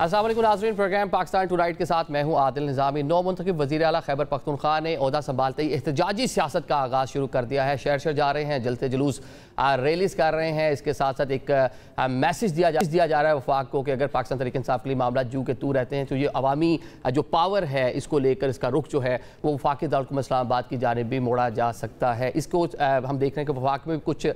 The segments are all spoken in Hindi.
अस्सलाम वालेकुम नाज़रीन, प्रोग्राम पाकिस्तान टुनाइट के साथ मैं हूं आदिल निज़ामी। नौ मुंतखब वज़ीर आला खैबर पख्तूनख्वा ने ओहदा संभालते ही एहतजाजी सियासत का आगाज़ शुरू कर दिया है। शहर शहर जा रहे हैं, जलते जुलूस रैलीज कर रहे हैं। इसके साथ साथ एक मैसेज दिया जा रहा है वफाक को कि अगर पाकिस्तान तहरीक इंसाफ के लिए मामला जू के तू रहते हैं तो ये अवामी जो पावर है इसको लेकर इसका रुख जो है वो वफाकी दारुल इस्लामाबाद की जानिब भी मोड़ा जा सकता है। इसको हम देख रहे हैं कि वफाक में कुछ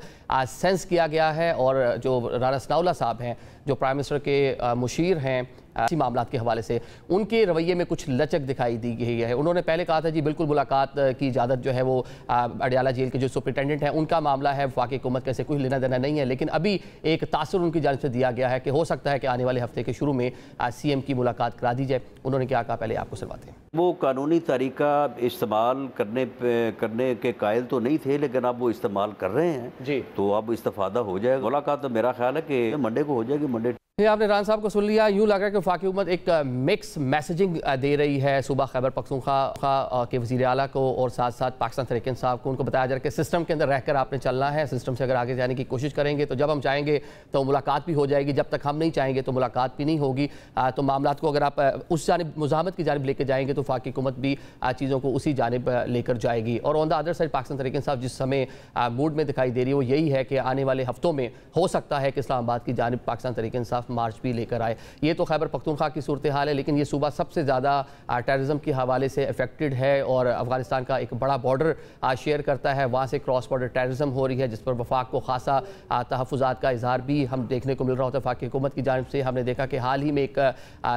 सेंस किया गया है और जो राना सनाउल्लाह साहब हैं जो प्राइम मिनिस्टर के मुशीर हैं इसी मामला के हवाले से, उनके रवैये में कुछ लचक दिखाई दी गई है। उन्होंने पहले कहा था जी बिल्कुल मुलाकात की इजाज़त जो है वो अडियाला जेल के जो सुपरिटेंडेंट हैं उनका मामला है, वफाकी हुकूमत का कोई लेना देना नहीं है। लेकिन अभी एक तासुर उनकी जानिब से दिया गया है कि हो सकता है कि आने वाले हफ्ते के शुरू में CM की मुलाकात करा दी जाए। उन्होंने क्या कहा पहले आपको सुनवाते हैं। वो कानूनी तरीका इस्तेमाल करने के कायल तो नहीं थे, लेकिन अब वो इस्तेमाल कर रहे हैं जी, तो अब इस्तेफादा हो जाएगा। मुलाकात तो मेरा ख्याल है कि मंडे को हो जाएगी। मंडे आपने रान साहब को सुन लिया। यूँ लग रहा है कि वफाकी हुकूमत एक मिक्स मैसेजिंग दे रही है सूबा खैबर पख्तूनख्वा के वज़ीर आला को और साथ साथ पाकिस्तान तहरीक इंसाफ को। उनको बताया जा रहा है कि सिस्टम के अंदर रहकर आपने चलना है, सिस्टम से अगर आगे जाने की कोशिश करेंगे तो जब हम चाहेंगे तो मुलाकात भी हो जाएगी, जब तक हम नहीं चाहेंगे तो मुलाकात भी नहीं होगी। तो मामला को अगर आप उस जानिब मुज़ाहमत की जानिब लेकर जाएंगे तो वफाकी हुकूमत भी चीज़ों को उसी जानिब लेकर जाएगी। और on the other side Pakistan Tehreek Insaf जिस समय मूड में दिखाई दे रही है वो यही है कि आने वाले हफ्तों में हो सकता है कि इस्लामाबाद की जानिब पाकिस्तान तहरीक इंसाफ मार्च भी लेकर आए। ये तो खैबर पख्तूनख्वा की सूरत हाल है, लेकिन ये सूबा सबसे ज़्यादा टेररिज्म के हवाले से अफेक्टेड है और अफगानिस्तान का एक बड़ा बॉर्डर शेयर करता है। वहाँ से क्रॉस बॉर्डर टेररिज्म हो रही है जिस पर वफाक को खासा तहफ़्फ़ुज़ात का इजहार भी हम देखने को मिल रहा होता है वफाकी हुकूमत की जानिब से। हमने देखा कि हाल ही में एक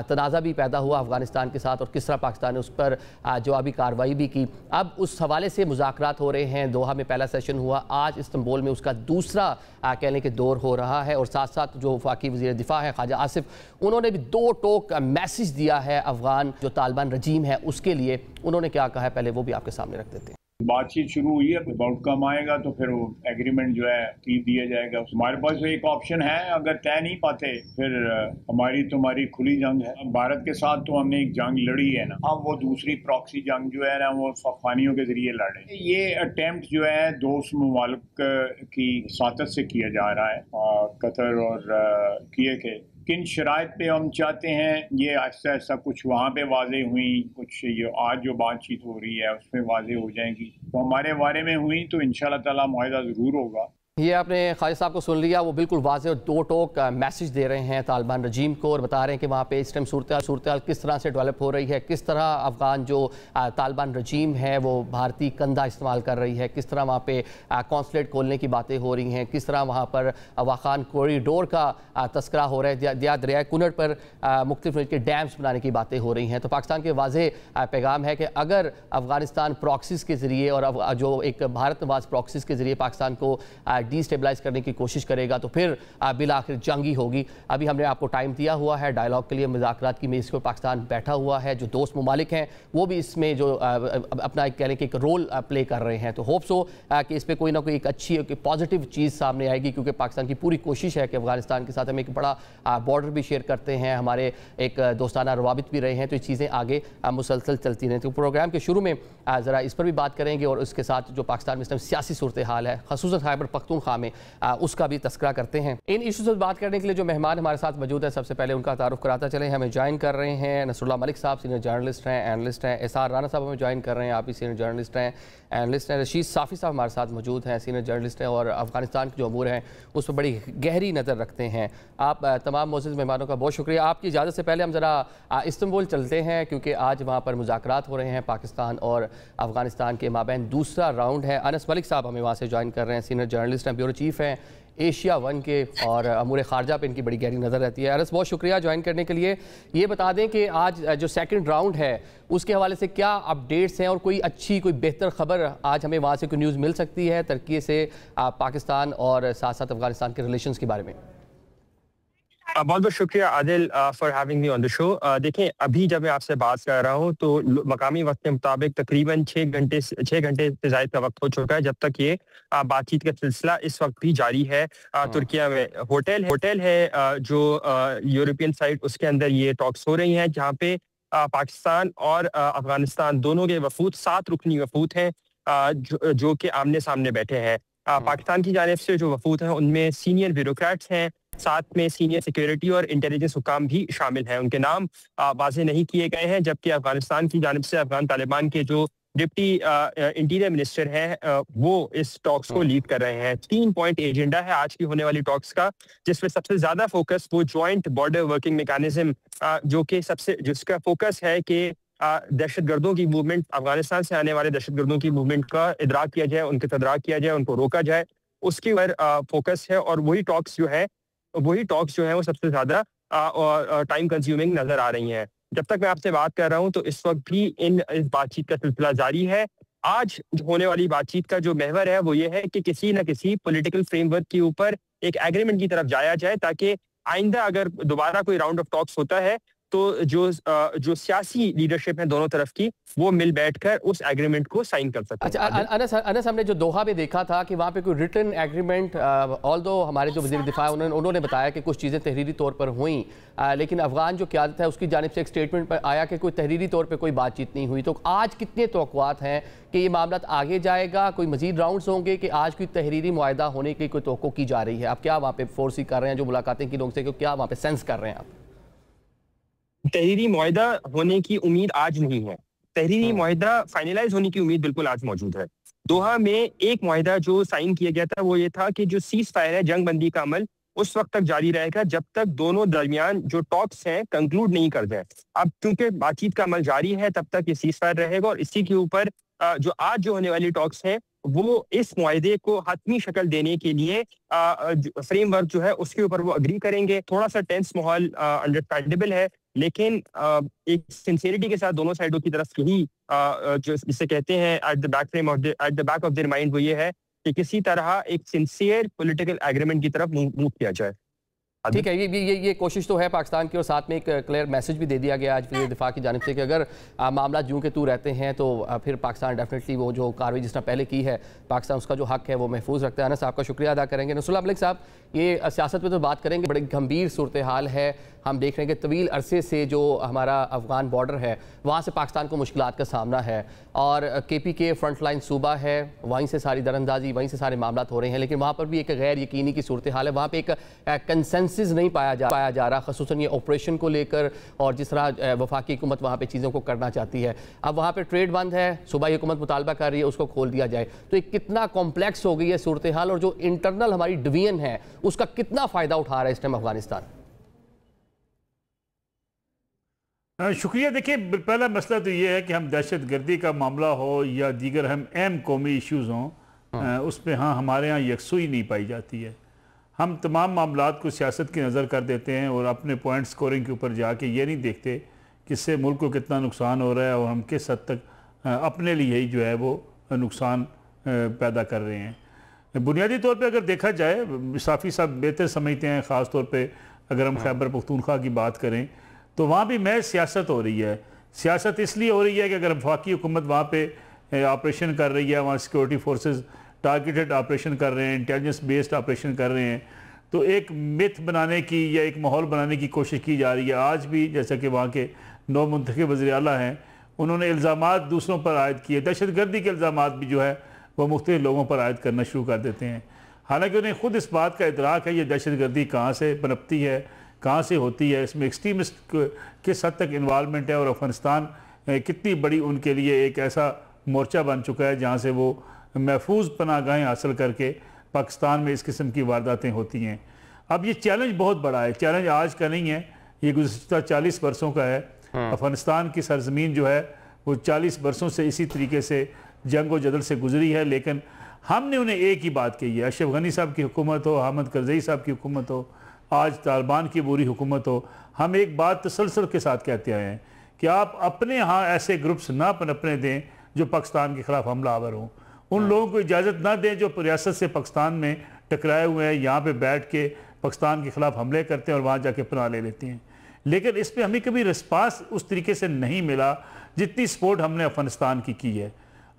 तनाज़ा भी पैदा हुआ अफगानिस्तान के साथ और किस तरह पाकिस्तान ने उस पर जवाबी कार्रवाई भी की। अब उस हवाले से मुज़ाकरात हो रहे हैं। दोहा में पहला सेशन हुआ, आज इस्तांबुल में उसका दूसरा कहने के दौर हो रहा है। और साथ साथ जो वफाकी वज़ीर दिफा है ख्वाजा आसिफ, उन्होंने भी दो टोक मैसेज दिया है अफगान जो तालिबान रजीम है उसके लिए। उन्होंने क्या कहा है पहले वो भी आपके सामने रख देते हैं। बातचीत शुरू हुई है, आउटकम आएगा तो फिर वो एग्रीमेंट जो है की दिया जाएगा। हमारे पास तो एक ऑप्शन है, अगर तय नहीं पाते फिर हमारी तुम्हारी खुली जंग है। भारत के साथ तो हमने एक जंग लड़ी है ना, अब वो दूसरी प्रॉक्सी जंग जो है ना वो अफगानियों के जरिए लड़े। ये अटेम्प्ट जो है दोस्त ममालिक की साथत से किया जा रहा है, कतर और किए के किन शराइत पे हम चाहते हैं ये आहिस्ता आहिस्ता कुछ वहाँ पे वाजे हुई, कुछ ये आज जो बातचीत हो रही है उसमें वाजे हो जाएंगी। तो हमारे बारे में हुई तो इंशाल्लाह ताला मुआहिदा ज़रूर होगा। ये आपने ख्वाजा साहब को सुन लिया, वो बिल्कुल वाज़ेह और दो टोक मैसेज दे रहे हैं तालिबान रजीम को और बता रहे हैं कि वहाँ पे इस टाइम सूरत हाल किस तरह से डेवलप हो रही है, किस तरह अफगान जो तालिबान रजीम है वो भारतीय कंधा इस्तेमाल कर रही है, किस तरह वहाँ पे कॉन्सुलेट खोलने की बातें हो रही हैं, किस तरह वहाँ पर वाखान कॉरिडोर का तस्करा हो रहा है, दरिया कुनड़ पर मुख्तलिफ के डैम्स बनाने की बातें हो रही हैं। तो पाकिस्तान के वाज़ेह पैगाम है कि अगर अफगानिस्तान प्रॉक्सीज़ के ज़रिए और जो एक भारत नवाज प्रॉक्सीज़ के ज़रिए पाकिस्तान को डिस्टेबलाइज करने की कोशिश करेगा तो फिर बिल आखिर जंग ही होगी। अभी हमने आपको टाइम दिया हुआ है डायलॉग के लिए, मुज़ाकरात की मेज़ पर पाकिस्तान बैठा हुआ है। जो दोस्त ममालिक हैं वो भी इसमें जो अपना कह लें कि एक रोल प्ले कर रहे हैं। तो होप्स हो कि इस पर कोई ना कोई एक अच्छी पॉजिटिव चीज़ सामने आएगी, क्योंकि पाकिस्तान की पूरी कोशिश है कि अफगानिस्तान के साथ हम एक बड़ा बॉर्डर भी शेयर करते हैं, हमारे एक दोस्ताना रवाबित भी रहे हैं, तो ये चीज़ें आगे मुसलसल चलती रहें। तो प्रोग्राम के शुरू में ज़रा इस पर भी बात करेंगे और उसके साथ जो पाकिस्तान में इस टाइम सियासी सूरत हाल है ख़ुसूसन खैबर पख्तूनख्वा में उसका भी तस्करा करते हैं। इन इशूज़ पर बात करने के लिए जो मेहमान हमारे साथ मौजूद है सबसे पहले उनका तारुफ कराता चले। हमें ज्वाइन कर रहे हैं नसरुल्लाह मलिक साहब, सीनियर जर्नलिस्ट हैं, एनालिस्ट हैं। एसआर राना साहब हमें ज्वाइन कर रहे हैं, आप भी सीनियर जर्नलिस्ट हैं, एनालिस्ट हैं। रशीद साफ़ी साहब हमारे साथ मौजूद हैं, सीनियर जर्नलिस्ट हैं और अफगानिस्तान के जो अमूर हैं उस पर बड़ी गहरी नज़र रखते हैं। आप तमाम मोअज़्ज़ज़ मेहमानों का बहुत शुक्रिया। आपकी इजाज़त से पहले हम ज़रा इस्तांबुल चलते हैं, क्योंकि आज वहाँ पर मुज़ाकरात हो रहे हैं पाकिस्तान और अफगानिस्तान के माबैन, दूसरा राउंड है। अनस मलिक साहब हमें वहाँ से ज्वाइन कर रहे हैं, सीनियर जर्नलिस्ट हैं, ब्यूरो चीफ़ हैं एशिया वन के और अमूर ख़ारजा पे इनकी बड़ी गहरी नज़र रहती है। अरस बहुत शुक्रिया ज्वाइन करने के लिए। ये बता दें कि आज जो सेकंड राउंड है उसके हवाले से क्या अपडेट्स हैं और कोई अच्छी कोई बेहतर खबर आज हमें वहाँ से कोई न्यूज़ मिल सकती है तरक्की से पाकिस्तान और साथ साथ अफगानिस्तान के रिलेशंस के बारे में? बहुत बहुत शुक्रिया Adil for having me on the show. देखें अभी जब मैं आपसे बात कर रहा हूँ तो मकामी वक्त के मुताबिक तकरीबन 6 घंटे से ज़ायद का वक्त हो चुका है जब तक ये बातचीत का सिलसिला इस वक्त भी जारी है। तुर्किया में होटल है जो यूरोपियन साइड, उसके अंदर ये टॉक्स हो रही हैं जहाँ पे पाकिस्तान और अफगानिस्तान दोनों के वफूद 7 रुकनी वफूद हैं जो कि आमने सामने बैठे हैं। पाकिस्तान की जानिब से जो वफूद हैं उनमें सीनियर ब्यूरोक्रेट्स हैं, साथ में सीनियर सिक्योरिटी और इंटेलिजेंस हुकाम भी शामिल हैं। उनके नाम वाजे नहीं किए गए हैं, जबकि अफगानिस्तान की जानिब से अफगान तालिबान के जो डिप्टी इंटीरियर मिनिस्टर हैं वो इस टॉक्स को लीड कर रहे हैं। 3 पॉइंट एजेंडा है आज की होने वाली टॉक्स का, जिसमें सबसे ज्यादा फोकस वो ज्वाइंट बॉर्डर वर्किंग मैकेनिज्म जो कि जिसका फोकस है कि दहशतगर्दों की मूवमेंट, अफगानिस्तान से आने वाले दहशतगर्दों की मूवमेंट का इदराक किया जाए, उनके तदराक किया जाए, उनको रोका जाए, उसके ऊपर फोकस है। और वही टॉक्स जो है वो सबसे ज्यादा टाइम कंज्यूमिंग नजर आ रही हैं। जब तक मैं आपसे बात कर रहा हूं तो इस वक्त भी इस बातचीत का सिलसिला जारी है। आज होने वाली बातचीत का जो महवर है वो ये है कि किसी न किसी पॉलिटिकल फ्रेमवर्क के ऊपर एक एग्रीमेंट की तरफ जाया जाए, ताकि आइंदा अगर दोबारा कोई राउंड ऑफ टॉक्स होता है तो जो सियासी लीडरशिप है दोनों तरफ की, वो मिल बैठकर उस एग्रीमेंट को साइन कर सकते हैं। अच्छा अनस, हमने जो दोहा में देखा था कि वहाँ पे कोई रिटन एग्रीमेंट, ऑल्दो हमारे जो वज़ीर दिफा उन्होंने बताया कि कुछ चीज़ें तहरीरी तौर पर हुई, लेकिन अफगान जो क़यादत है उसकी जानिब से एक स्टेटमेंट पर आया कि कोई तहरीरी तौर पर कोई बातचीत नहीं हुई। तो आज कितने तवक्कुआत हैं कि ये मामला आगे जाएगा, कोई मजीद राउंड्स होंगे कि आज कोई तहरीरी मुआहदा होने की कोई तवक्को की जा रही है? आप क्या वहाँ पर फोर्सी कर रहे हैं, जो मुलाकातें की लोगों से, क्या वहाँ पर सेंस कर रहे हैं आप? तहरीरी मुआहदा होने की उम्मीद आज नहीं है। तहरीरी मुआहदा फाइनलाइज होने की उम्मीद बिल्कुल आज मौजूद है। दोहा में एक मुआहदा जो साइन किया गया था वो ये था कि जो सीज फायर है, जंग बंदी का अमल, उस वक्त तक जारी रहेगा जब तक दोनों दरमियान जो टॉक्स हैं कंक्लूड नहीं कर जाए। अब क्योंकि बातचीत का अमल जारी है तब तक ये सीज फायर रहेगा, और इसी के ऊपर जो आज जो होने वाली टॉक्स है वो इस मुआहदे को हतमी शक्ल देने के लिए फ्रेमवर्क जो है उसके ऊपर वो अग्री करेंगे। थोड़ा सा टेंस माहौल अंडरस्टैंडेबल है, लेकिन एक सिंसियरिटी के साथ दोनों साइडों की तरफ यही जो जिसे कहते हैं at the back of their mind, वो ये है कि किसी तरह एक सिंसियर पॉलिटिकल एग्रीमेंट की तरफ मूव किया जाए। ठीक है, ये कोशिश तो है पाकिस्तान की, और साथ में एक क्लियर मैसेज भी दे दिया गया आज वज़ीर दिफा की जानिब से कि अगर मामला यूं के तू रहते हैं तो फिर पाकिस्तान डेफिनेटली वो जो कार्रवाई जिस तरह पहले की है, पाकिस्तान उसका जो हक है वो महफूज रखता है। अनस, आपका शुक्रिया अदा करेंगे। नसरुल्लाह मलिक साहब, ये सियासत पे तो बात करेंगे, बड़ी गंभीर सूरत हाल है। हम देख रहे हैं कि तवील अरसे से जो हमारा अफगान बॉर्डर है वहाँ से पाकिस्तान को मुश्किलात का सामना है, और KPK फ्रंट लाइन सूबा है, वहीं से सारी दरअंदाजी, वहीं से सारे मामला हो रहे हैं, लेकिन वहाँ पर भी एक गैर यकीनी की सूरत हाल है। वहाँ पर एक कंसेंसस नहीं पाया जा रहा, ख़ुसूसन ये ऑपरेशन को लेकर, और जिस तरह वफाकी हुकूमत वहाँ पर चीज़ों को करना चाहती है। अब वहाँ पर ट्रेड बंद है, सूबाई हुकूमत मुतालबा कर रही है उसको खोल दिया जाए। तो एक कितना कॉम्प्लेक्स हो गई है सूरत हाल, और जो इंटरनल हमारी डिवीजन है उसका कितना फ़ायदा उठा रहा है इस टाइम अफगानिस्तान? शुक्रिया। देखिए, पहला मसला तो ये है कि हम दहशत गर्दी का मामला हो या दीगर हम अहम कौमी इश्यूज़ हों, उस पर हमारे यहाँ यकसुई नहीं पाई जाती है। हम तमाम मामलात को सियासत की नज़र कर देते हैं और अपने पॉइंट स्कोरिंग के ऊपर जाके ये नहीं देखते कि इससे मुल्क को कितना नुकसान हो रहा है और हम किस हद तक अपने लिए ही जो है वो नुकसान पैदा कर रहे हैं। बुनियादी तौर पर अगर देखा जाए, साफ़ी साहब बेहतर समझते हैं, ख़ास तौर पर अगर हम खैबर पख्तूनख्वा की बात करें तो वहाँ भी महज सियासत हो रही है। सियासत इसलिए हो रही है कि अगर वफाकी हुकूमत वहाँ पे ऑपरेशन कर रही है, वहाँ सिक्योरिटी फोर्सेस टारगेटेड ऑपरेशन कर रहे हैं, इंटेलिजेंस बेस्ड ऑपरेशन कर रहे हैं, तो एक मिथ बनाने की या एक माहौल बनाने की कोशिश की जा रही है। आज भी जैसा कि वहाँ के नौ मुंतखब वज़ीर आला हैं, उन्होंने इल्ज़ामात दूसरों पर आयद किए, दहशत गर्दी के इल्ज़ामात भी जो है वह मुख्तलिफ लोगों पर आयद करना शुरू कर देते हैं। हालाँकि उन्हें ख़ुद इस बात का इदराक है ये दहशत गर्दी कहाँ से पनपती है, कहाँ से होती है, इसमें एक्सट्रीमिस्ट किस हद तक इन्वॉल्वमेंट है, और अफ़गानिस्तान कितनी बड़ी उनके लिए एक ऐसा मोर्चा बन चुका है जहाँ से वो महफूज पनाहगाहें हासिल करके पाकिस्तान में इस किस्म की वारदातें होती हैं। अब ये चैलेंज बहुत बड़ा है, चैलेंज आज का नहीं है, ये गुज़श्ता 40 बरसों का है। अफ़गानिस्तान की सरजमीन जो है वो 40 बरसों से इसी तरीके से जंग व जदल से गुजरी है, लेकिन हमने उन्हें एक ही बात कही है, अशरफ गनी साहब की हुकूमत हो, हामिद करज़ई साहब की हुकूमत हो, आज तालिबान की बुरी हुकूमत हो, हम एक बात तसलसल के साथ कहते आए हैं कि आप अपने यहाँ ऐसे ग्रुप्स ना पनपने दें जो पाकिस्तान के ख़िलाफ़ हमलावर हों। उन लोगों को इजाज़त ना दें जो रियासत से पाकिस्तान में टकराए हुए हैं, यहाँ पे बैठ के पाकिस्तान के ख़िलाफ़ हमले करते हैं और वहाँ जाके पनाह ले लेते हैं। लेकिन इस पर हमें कभी रिस्पांस उस तरीके से नहीं मिला जितनी सपोर्ट हमने अफ़गानिस्तान की है।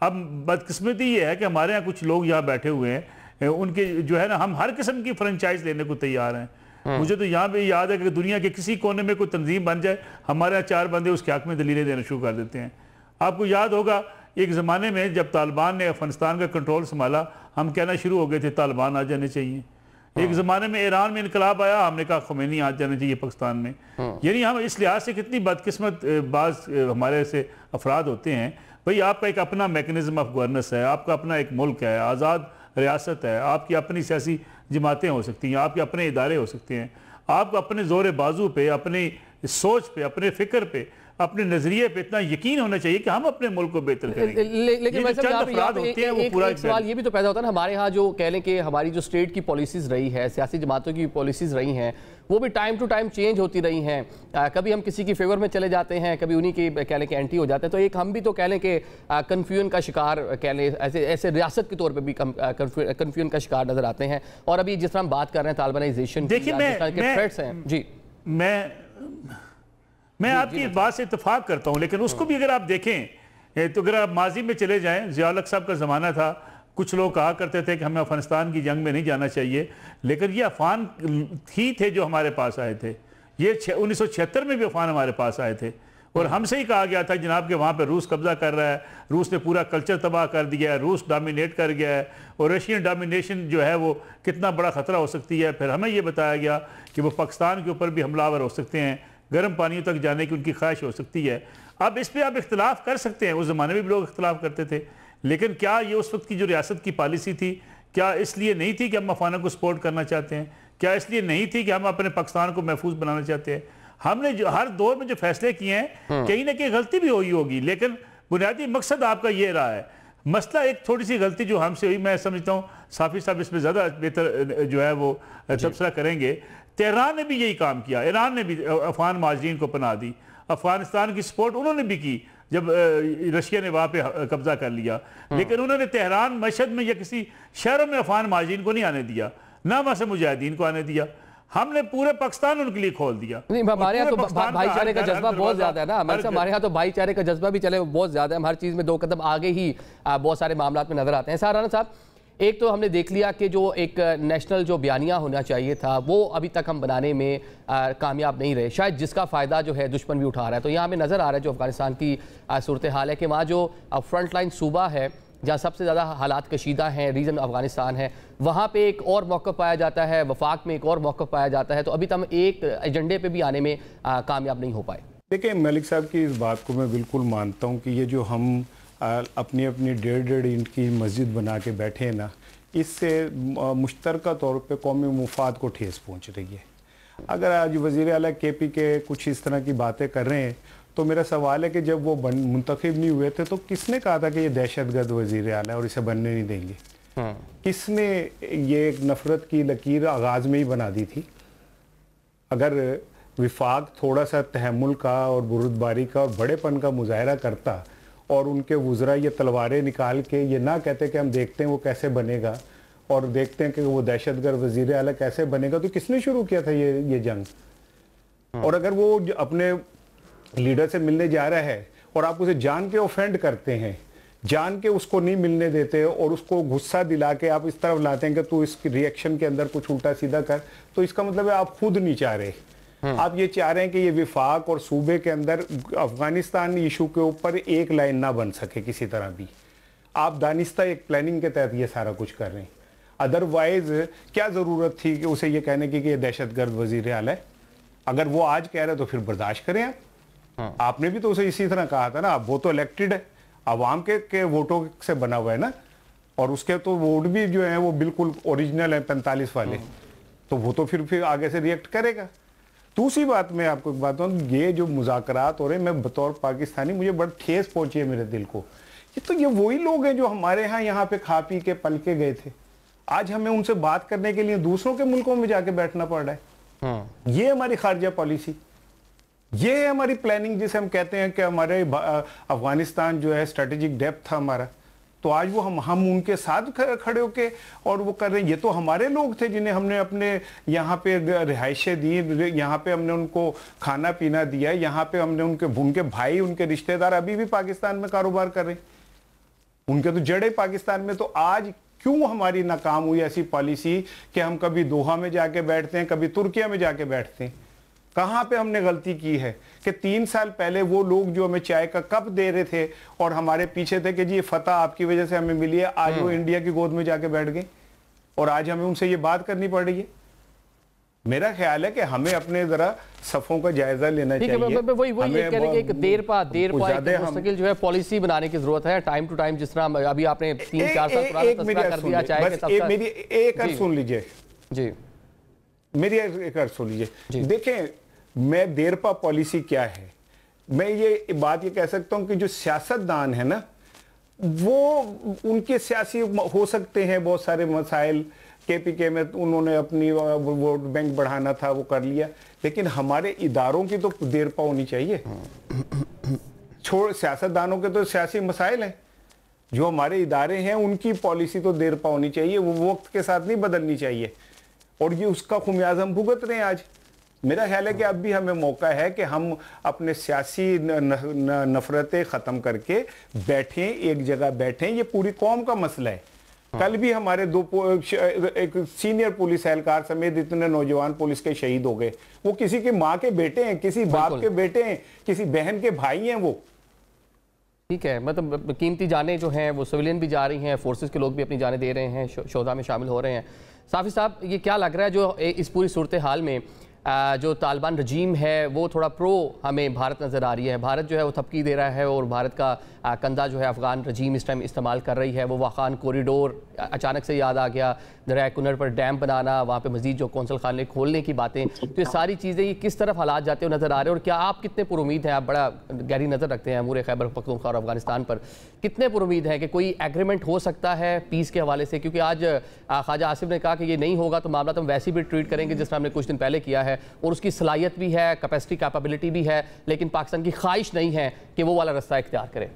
अब बदकिस्मती ये है कि हमारे यहाँ कुछ लोग यहाँ बैठे हुए हैं, उनके जो है ना, हम हर किस्म की फ्रेंचाइज लेने को तैयार हैं। मुझे तो यहाँ पे याद है कि दुनिया के किसी कोने में कोई तंजीम बन जाए, हमारे यहाँ 4 बंदे उसके हक में दलीलें देना शुरू कर देते हैं। आपको याद होगा एक ज़माने में जब तालिबान ने अफ़गानिस्तान का कंट्रोल संभाला, हम कहना शुरू हो गए थे तालिबान आ जाने चाहिए। एक ज़माने में ईरान में इनकलाब आया, हमने कहा खुमैनी आ जाना चाहिए पाकिस्तान में। यानी हम इस लिहाज से कितनी बदकिस्मत बाज हमारे से अफराद होते हैं। भाई आपका एक अपना मैकेनिज्म ऑफ गवर्नेंस है, आपका अपना एक मुल्क है, आज़ाद रियासत है, आपकी अपनी सियासी जमातें हो सकती हैं, आपके अपने इदारे हो सकते हैं, आपको अपने ज़ोर बाजू पे, अपनी सोच पे, अपने फ़िक्र पे, अपने नजरिए पे इतना यकीन होना चाहिए कि हम अपने मुल्क को बेहतर करेंगे। लेकिन एक सवाल ये भी तो पैदा होता है ना, हमारे यहाँ जो कह लें कि हमारी जो स्टेट की पॉलिसीज़ रही है, सियासी जमातों की पॉलिसीज़ रही हैं, वो भी टाइम टू टाइम चेंज होती रही हैं। कभी हम किसी की फेवर में चले जाते हैं, कभी उन्हीं की कह लें कि एंटी हो जाते हैं। तो एक हम भी तो कह लें कि कन्फ्यूजन का शिकार कह लें, ऐसे रियासत के तौर पर भी कन्फ्यूजन का शिकार नजर आते हैं। और अभी जिस तरह हम बात कर रहे हैं तालिबानाइजेशन के थ्रेट्स हैं, जी मैं आपकी इस बात से इत्तेफाक करता हूं, लेकिन उसको भी अगर आप देखें तो अगर आप माजी में चले जाएं, ज़िया-उल हक साहब का ज़माना था, कुछ लोग कहा करते थे कि हमें अफगानिस्तान की जंग में नहीं जाना चाहिए, लेकिन ये अफगान ही थे जो हमारे पास आए थे। ये 1976 में भी अफगान हमारे पास आए थे और हमसे ही कहा गया था जनाब कि वहाँ पे रूस कब्जा कर रहा है, रूस ने पूरा कल्चर तबाह कर दिया है, रूस डोमिनेट कर गया है और रशियन डोमिनेशन जो है वो कितना बड़ा ख़तरा हो सकती है। फिर हमें ये बताया गया कि वो पाकिस्तान के ऊपर भी हमलावर हो सकते हैं, गर्म पानियों तक जाने की उनकी ख्वाहिश हो सकती है। अब इस पर आप इख्तलाफ कर सकते हैं, उस ज़माने में भी लोग इख्तलाफ करते थे, लेकिन क्या ये उस वक्त की जो रियासत की पॉलिसी थी, क्या इसलिए नहीं थी कि हम अफगानों को सपोर्ट करना चाहते हैं? क्या इसलिए नहीं थी कि हम अपने पाकिस्तान को महफूज बनाना चाहते हैं? हमने जो हर दौर में जो फैसले किए हैं, कहीं ना कहीं गलती भी हुई होगी, लेकिन बुनियादी मकसद आपका ये रहा है। मसला एक थोड़ी सी गलती जो हमसे हुई, मैं समझता हूँ साफ़ी साहब इसमें ज़्यादा बेहतर जो है वो तबसरा करेंगे। तेहरान ने भी यही काम किया, ईरान ने भी अफगान महाजरीन को पनाह दी, अफगानिस्तान की सपोर्ट उन्होंने भी की जब रशिया ने वहाँ पे कब्जा कर लिया, लेकिन उन्होंने तेहरान, मशहद में या किसी शहरों में अफगान महाजरीन को नहीं आने दिया, ना वहाँ से मुजाहिदीन को आने दिया। हमने पूरे पाकिस्तान उनके लिए खोल दिया। नहीं, हमारे यहाँ तो भाईचारे का जज्बा बहुत ज्यादा है ना, हमारे यहाँ तो भाईचारे का जज्बा भी चले बहुत ज्यादा है, हम हर चीज में दो कदम आगे ही बहुत सारे मामला में नजर आते हैं। राना साहब, एक तो हमने देख लिया कि जो एक नेशनल जो बयानिया होना चाहिए था वो अभी तक हम बनाने में कामयाब नहीं रहे, शायद जिसका फ़ायदा जो है दुश्मन भी उठा रहा है। तो यहाँ हमें नज़र आ रहा है जो अफगानिस्तान की सूरत हाल है कि वहाँ जो फ्रंट लाइन सूबा है जहाँ सबसे ज़्यादा हालात कशीदा हैं, रीजन अफगानिस्तान है, वहाँ पे एक और मौक़िफ़ पाया जाता है, वफाक में एक और मौक़िफ़ पाया जाता है। तो अभी तक हम एक एजेंडे पे भी आने में कामयाब नहीं हो पाए। देखिए, मलिक साहब की इस बात को मैं बिल्कुल मानता हूँ कि ये जो हम अपनी अपनी 1.5 इंच की मस्जिद बना के बैठे हैं ना, इससे मुश्तरका तौर पे कौमी मुफाद को ठेस पहुँच रही है। अगर आज वज़ीर आला KP के कुछ इस तरह की बातें कर रहे हैं तो मेरा सवाल है कि जब वो मुंतखब नहीं हुए थे तो किसने कहा था कि ये दहशतगर्द वज़ीर आला है और इसे बनने नहीं देंगे? किसने ये एक नफ़रत की लकीर आगाज़ में ही बना दी थी? अगर विफाक थोड़ा सा तहम्मुल का और बुरुदबारी का और बड़ेपन का मुजाहरा करता और उनके वुज़रा ये तलवारें निकाल के ये ना कहते कि हम देखते हैं वो कैसे बनेगा और देखते हैं कि वो दहशतगर्द वज़ीर आला कैसे बनेगा, तो किसने शुरू किया था ये जंग? और अगर वो अपने लीडर से मिलने जा रहा है और आप उसे जान के ऑफेंड करते हैं, जान के उसको नहीं मिलने देते और उसको गुस्सा दिला के आप इस तरफ लाते हैं कि तू इस रिएक्शन के अंदर कुछ उल्टा सीधा कर, तो इसका मतलब है आप खुद नहीं चाह रहे। आप ये चाह रहे हैं कि ये विफाक और सूबे के अंदर अफगानिस्तान इशू के ऊपर एक लाइन ना बन सके किसी तरह भी। आप दानिस्ता एक प्लानिंग के तहत ये सारा कुछ कर रहे हैं। अदरवाइज क्या ज़रूरत थी कि उसे ये कहने की कि ये दहशतगर्द वज़ीर आला है? अगर वो आज कह रहे तो फिर बर्दाश्त करें आप। आपने भी तो उसे इसी तरह कहा था ना, वो तो इलेक्टेड है, अवाम के वोटों से बना हुआ है ना, और उसके तो वोट भी जो है वो बिल्कुल ओरिजिनल है 45 वाले, तो वो तो फिर आगे से रिएक्ट करेगा। दूसरी बात मैं आपको एक बात बताऊं, ये जो मुज़ाकरात हो रहे हैं, मैं बतौर पाकिस्तानी मुझे बड़ा ठेस पहुंची है मेरे दिल को। ये वही लोग हैं जो हमारे यहाँ पे खा पी के पल के गए थे, आज हमें उनसे बात करने के लिए दूसरों के मुल्कों में जाके बैठना पड़ रहा है। ये हमारी खारजा पॉलिसी, ये है हमारी प्लानिंग, जिसे हम कहते हैं कि हमारे अफगानिस्तान जो है स्ट्रेटेजिक डेप्थ था हमारा, तो आज वो हम उनके साथ खड़े होके और वो कर रहे हैं। ये तो हमारे लोग थे जिन्हें हमने अपने यहाँ पे रिहाइशें दी, यहाँ पे हमने उनको खाना पीना दिया, यहाँ पे हमने उनके भाई, उनके रिश्तेदार अभी भी पाकिस्तान में कारोबार कर रहे हैं, उनके तो जड़े पाकिस्तान में। तो आज क्यों हमारी नाकाम हुई ऐसी पॉलिसी कि हम कभी दोहा में जाके बैठते हैं, कभी तुर्किया में जाके बैठते हैं? कहाँ पे हमने गलती की है कि 3 साल पहले वो लोग जो हमें चाय का कप दे रहे थे और हमारे पीछे थे कि जी ये फतह आपकी वजह से हमें मिली है, आज वो इंडिया की गोद में जाके बैठ गए। और आज हमें उनसे ये बात करनी पड़ रही है। मेरा ख्याल है कि हमें अपने जरा सफों का जायजा लेना चाहिए। वही ये कह रहे हैं कि देर पा मुस्तकिल जो है पॉलिसी बनाने की जरूरत है, टाइम टू टाइम, जिस तरह अभी आपने 3-4 साल पुराना तस्करा कर दिया, चाहे मेरी एक अर्ज सुन लीजिए जी, मेरी एक अर्ज सुन लीजिए। देखें, मैं देरपा पॉलिसी क्या है, मैं ये बात ये कह सकता हूं कि जो सियासतदान है ना, वो उनके सियासी हो सकते हैं बहुत सारे मसाइल, KPK में उन्होंने अपनी वोट बैंक बढ़ाना था वो कर लिया, लेकिन हमारे इदारों की तो देरपा होनी चाहिए। छोड़ सियासतदानों के तो सियासी मसाइल हैं, जो हमारे इदारे हैं उनकी पॉलिसी तो देरपा होनी चाहिए, वो वक्त के साथ नहीं बदलनी चाहिए, और ये उसका खुमियाजा हम भुगत रहे हैं आज। मेरा ख्याल है कि अब भी हमें मौका है कि हम अपने सियासी नफरतें ख़त्म करके बैठें, एक जगह बैठें। ये पूरी कौम का मसला है। कल भी हमारे एक सीनियर पुलिस एहलकार समेत इतने नौजवान पुलिस के शहीद हो गए। वो किसी की माँ के बेटे हैं, किसी बाप के बेटे हैं, किसी बहन के भाई हैं वो। ठीक है, मतलब कीमती जानें जो हैं वो सिविलियन भी जा रही हैं, फोर्सेस के लोग भी अपनी जानें दे रहे हैं, शोधा में शामिल हो रहे हैं। साफी साहब, ये क्या लग रहा है जो इस पूरी सूरत हाल में जो तालिबान रजीम है वो थोड़ा प्रो हमें भारत नज़र आ रही है, भारत जो है वो थपकी दे रहा है और भारत का कंधा जो है अफ़गान रजीम इस टाइम इस्तेमाल कर रही है। वो वाखान कॉरिडोर अचानक से याद आ गया, दरिया कुनर पर डैम बनाना, वहाँ पे मज़ीद जो कौंसल खाने खोलने की बातें, तो ये सारी चीज़ें ये किस तरफ हालात जाते हुए नज़र आ रहे हैं, और क्या आप कितने पुरुमीद हैं, आप बड़ा गहरी नज़र रखते हैं अमूर खैबर पख्तूनख्वा और अफगानिस्तान पर, कितने पुरुमीद हैं कि कोई एग्रीमेंट हो सकता है पीस के हवाले से? क्योंकि आज ख्वाजा आसिफ ने कहा कि ये नहीं होगा तो मामला तो हम वैसे भी ट्रीट करेंगे जिस तरह हमने कुछ दिन पहले किया है, और उसकी सलाहियत भी है, कैपेसिटी कैपेबिलिटी भी है, लेकिन पाकिस्तान की ख्वाहिश नहीं है कि वो वाला रास्ता इख्तियार करे।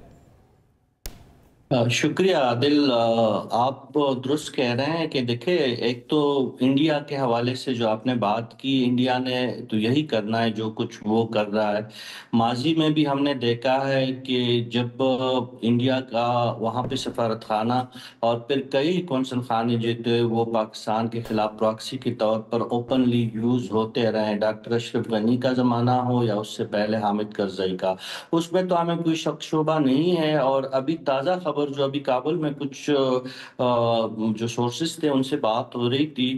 शुक्रिया आदिल, आप दुरुस्त कह रहे हैं कि देखिए, एक तो इंडिया के हवाले से जो आपने बात की, इंडिया ने तो यही करना है जो कुछ वो कर रहा है। माजी में भी हमने देखा है कि जब इंडिया का वहाँ पे सफारत खाना और फिर कई कौंसल खाने जो थे वो पाकिस्तान के खिलाफ प्रॉक्सी के तौर पर ओपनली यूज़ होते रहे, डॉक्टर अशरफ गनी का ज़माना हो या उससे पहले हामिद करजई का, उसमें तो हमें कोई शक शुबा नहीं है। और अभी ताज़ा खबर जो अभी काबुल में कुछ जो सोर्सेस थे उनसे बात हो रही थी,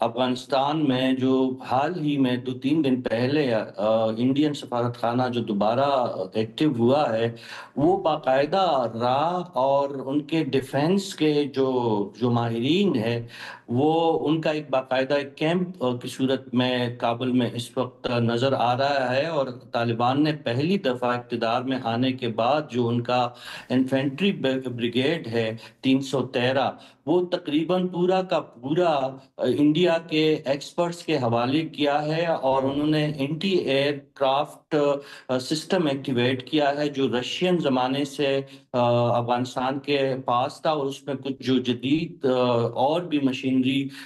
अफगानिस्तान में जो हाल ही में 2-3 दिन पहले इंडियन सफारत खाना जो दोबारा एक्टिव हुआ है, वो बाकायदा राह और उनके डिफेंस के जो माहिरीन है वो उनका एक बाकायदा कैंप की सूरत में काबुल में इस वक्त नज़र आ रहा है। और तालिबान ने पहली दफ़ा इक़्तिदार में आने के बाद जो उनका इन्फेंट्री ब्रिगेड है 313, वो तकरीबन पूरा का पूरा इंडिया के एक्सपर्ट्स के हवाले किया है, और उन्होंने एंटी एयरक्राफ्ट सिस्टम एक्टिवेट किया है जो रशियन ज़माने से अफगानिस्तान के पास था, और उसमें कुछ जो जदीद और भी मशीनरी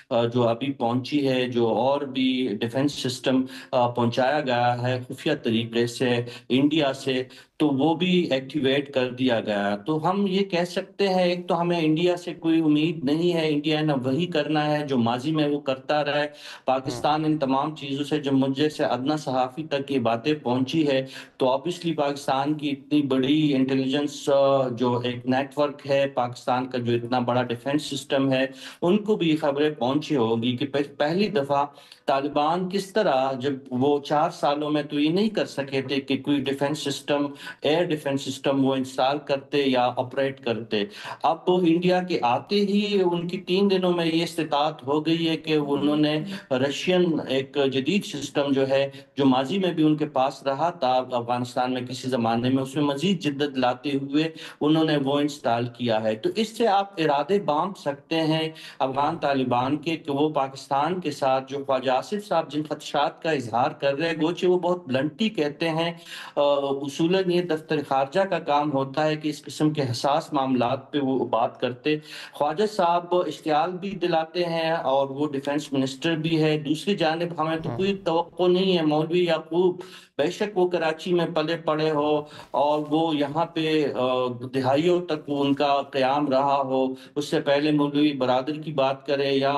जो अभी पहुंची है, जो और भी डिफेंस सिस्टम पहुंचाया गया है खुफिया तरीके से इंडिया से, तो वो भी एक्टिवेट कर दिया गया। तो हम ये कह सकते हैं, एक तो हमें इंडिया से कोई उम्मीद नहीं है, इंडिया ने वही करना है जो माजी में वो करता रहा है। पाकिस्तान इन तमाम चीज़ों से जब मुझे से अदना सहाफ़ी तक ये बातें पहुंची है, तो ऑब्वियसली पाकिस्तान की इतनी बड़ी इंटेलिजेंस जो एक नेटवर्क है, पाकिस्तान का जो इतना बड़ा डिफेंस सिस्टम है, उनको भी खबरें पहुंची होगी कि पहली दफ़ा तालिबान किस तरह, जब वो 4 सालों में तो ये नहीं कर सके थे कि कोई defence system, air defence system वो इंस्टॉल करते या ऑपरेट करते। अब तो इंडिया के आते ही उनकी 3 दिनों में ये इस्तिताअत हो गई है कि उन्होंने रशियन एक जदीद सिस्टम जो है, जो माजी में भी उनके पास रहा था अफगानिस्तान में किसी ज़माने में, उसमें मजीद जिद्दत लाते हुए उन्होंने वो इंस्टॉल किया है। तो इससे आप इरादे बांध सकते हैं अफगान तालिबान के कि वो पाकिस्तान के साथ, जो ख्वाजा आसिफ साहब जिन खदशात का इजहार कर रहे हैं, गोचे वो बहुत ब्लंटी कहते हैं, उसूलन ये दफ्तर खारजा का काम होता है कि इस किस्म के हसास मामलात पे वो बात करते। ख्वाजा साहब इश्तियाल भी दिलाते हैं और वो डिफेंस मिनिस्टर भी है। दूसरी जानिब हमें तो कोई तवक्को नहीं है, मौलवी याकूब बेशक वो कराची में पले पड़े हो और वो यहाँ पे दिहाइयों तक उनका क़याम रहा हो, उससे पहले मौलवी बरादर की बात करें या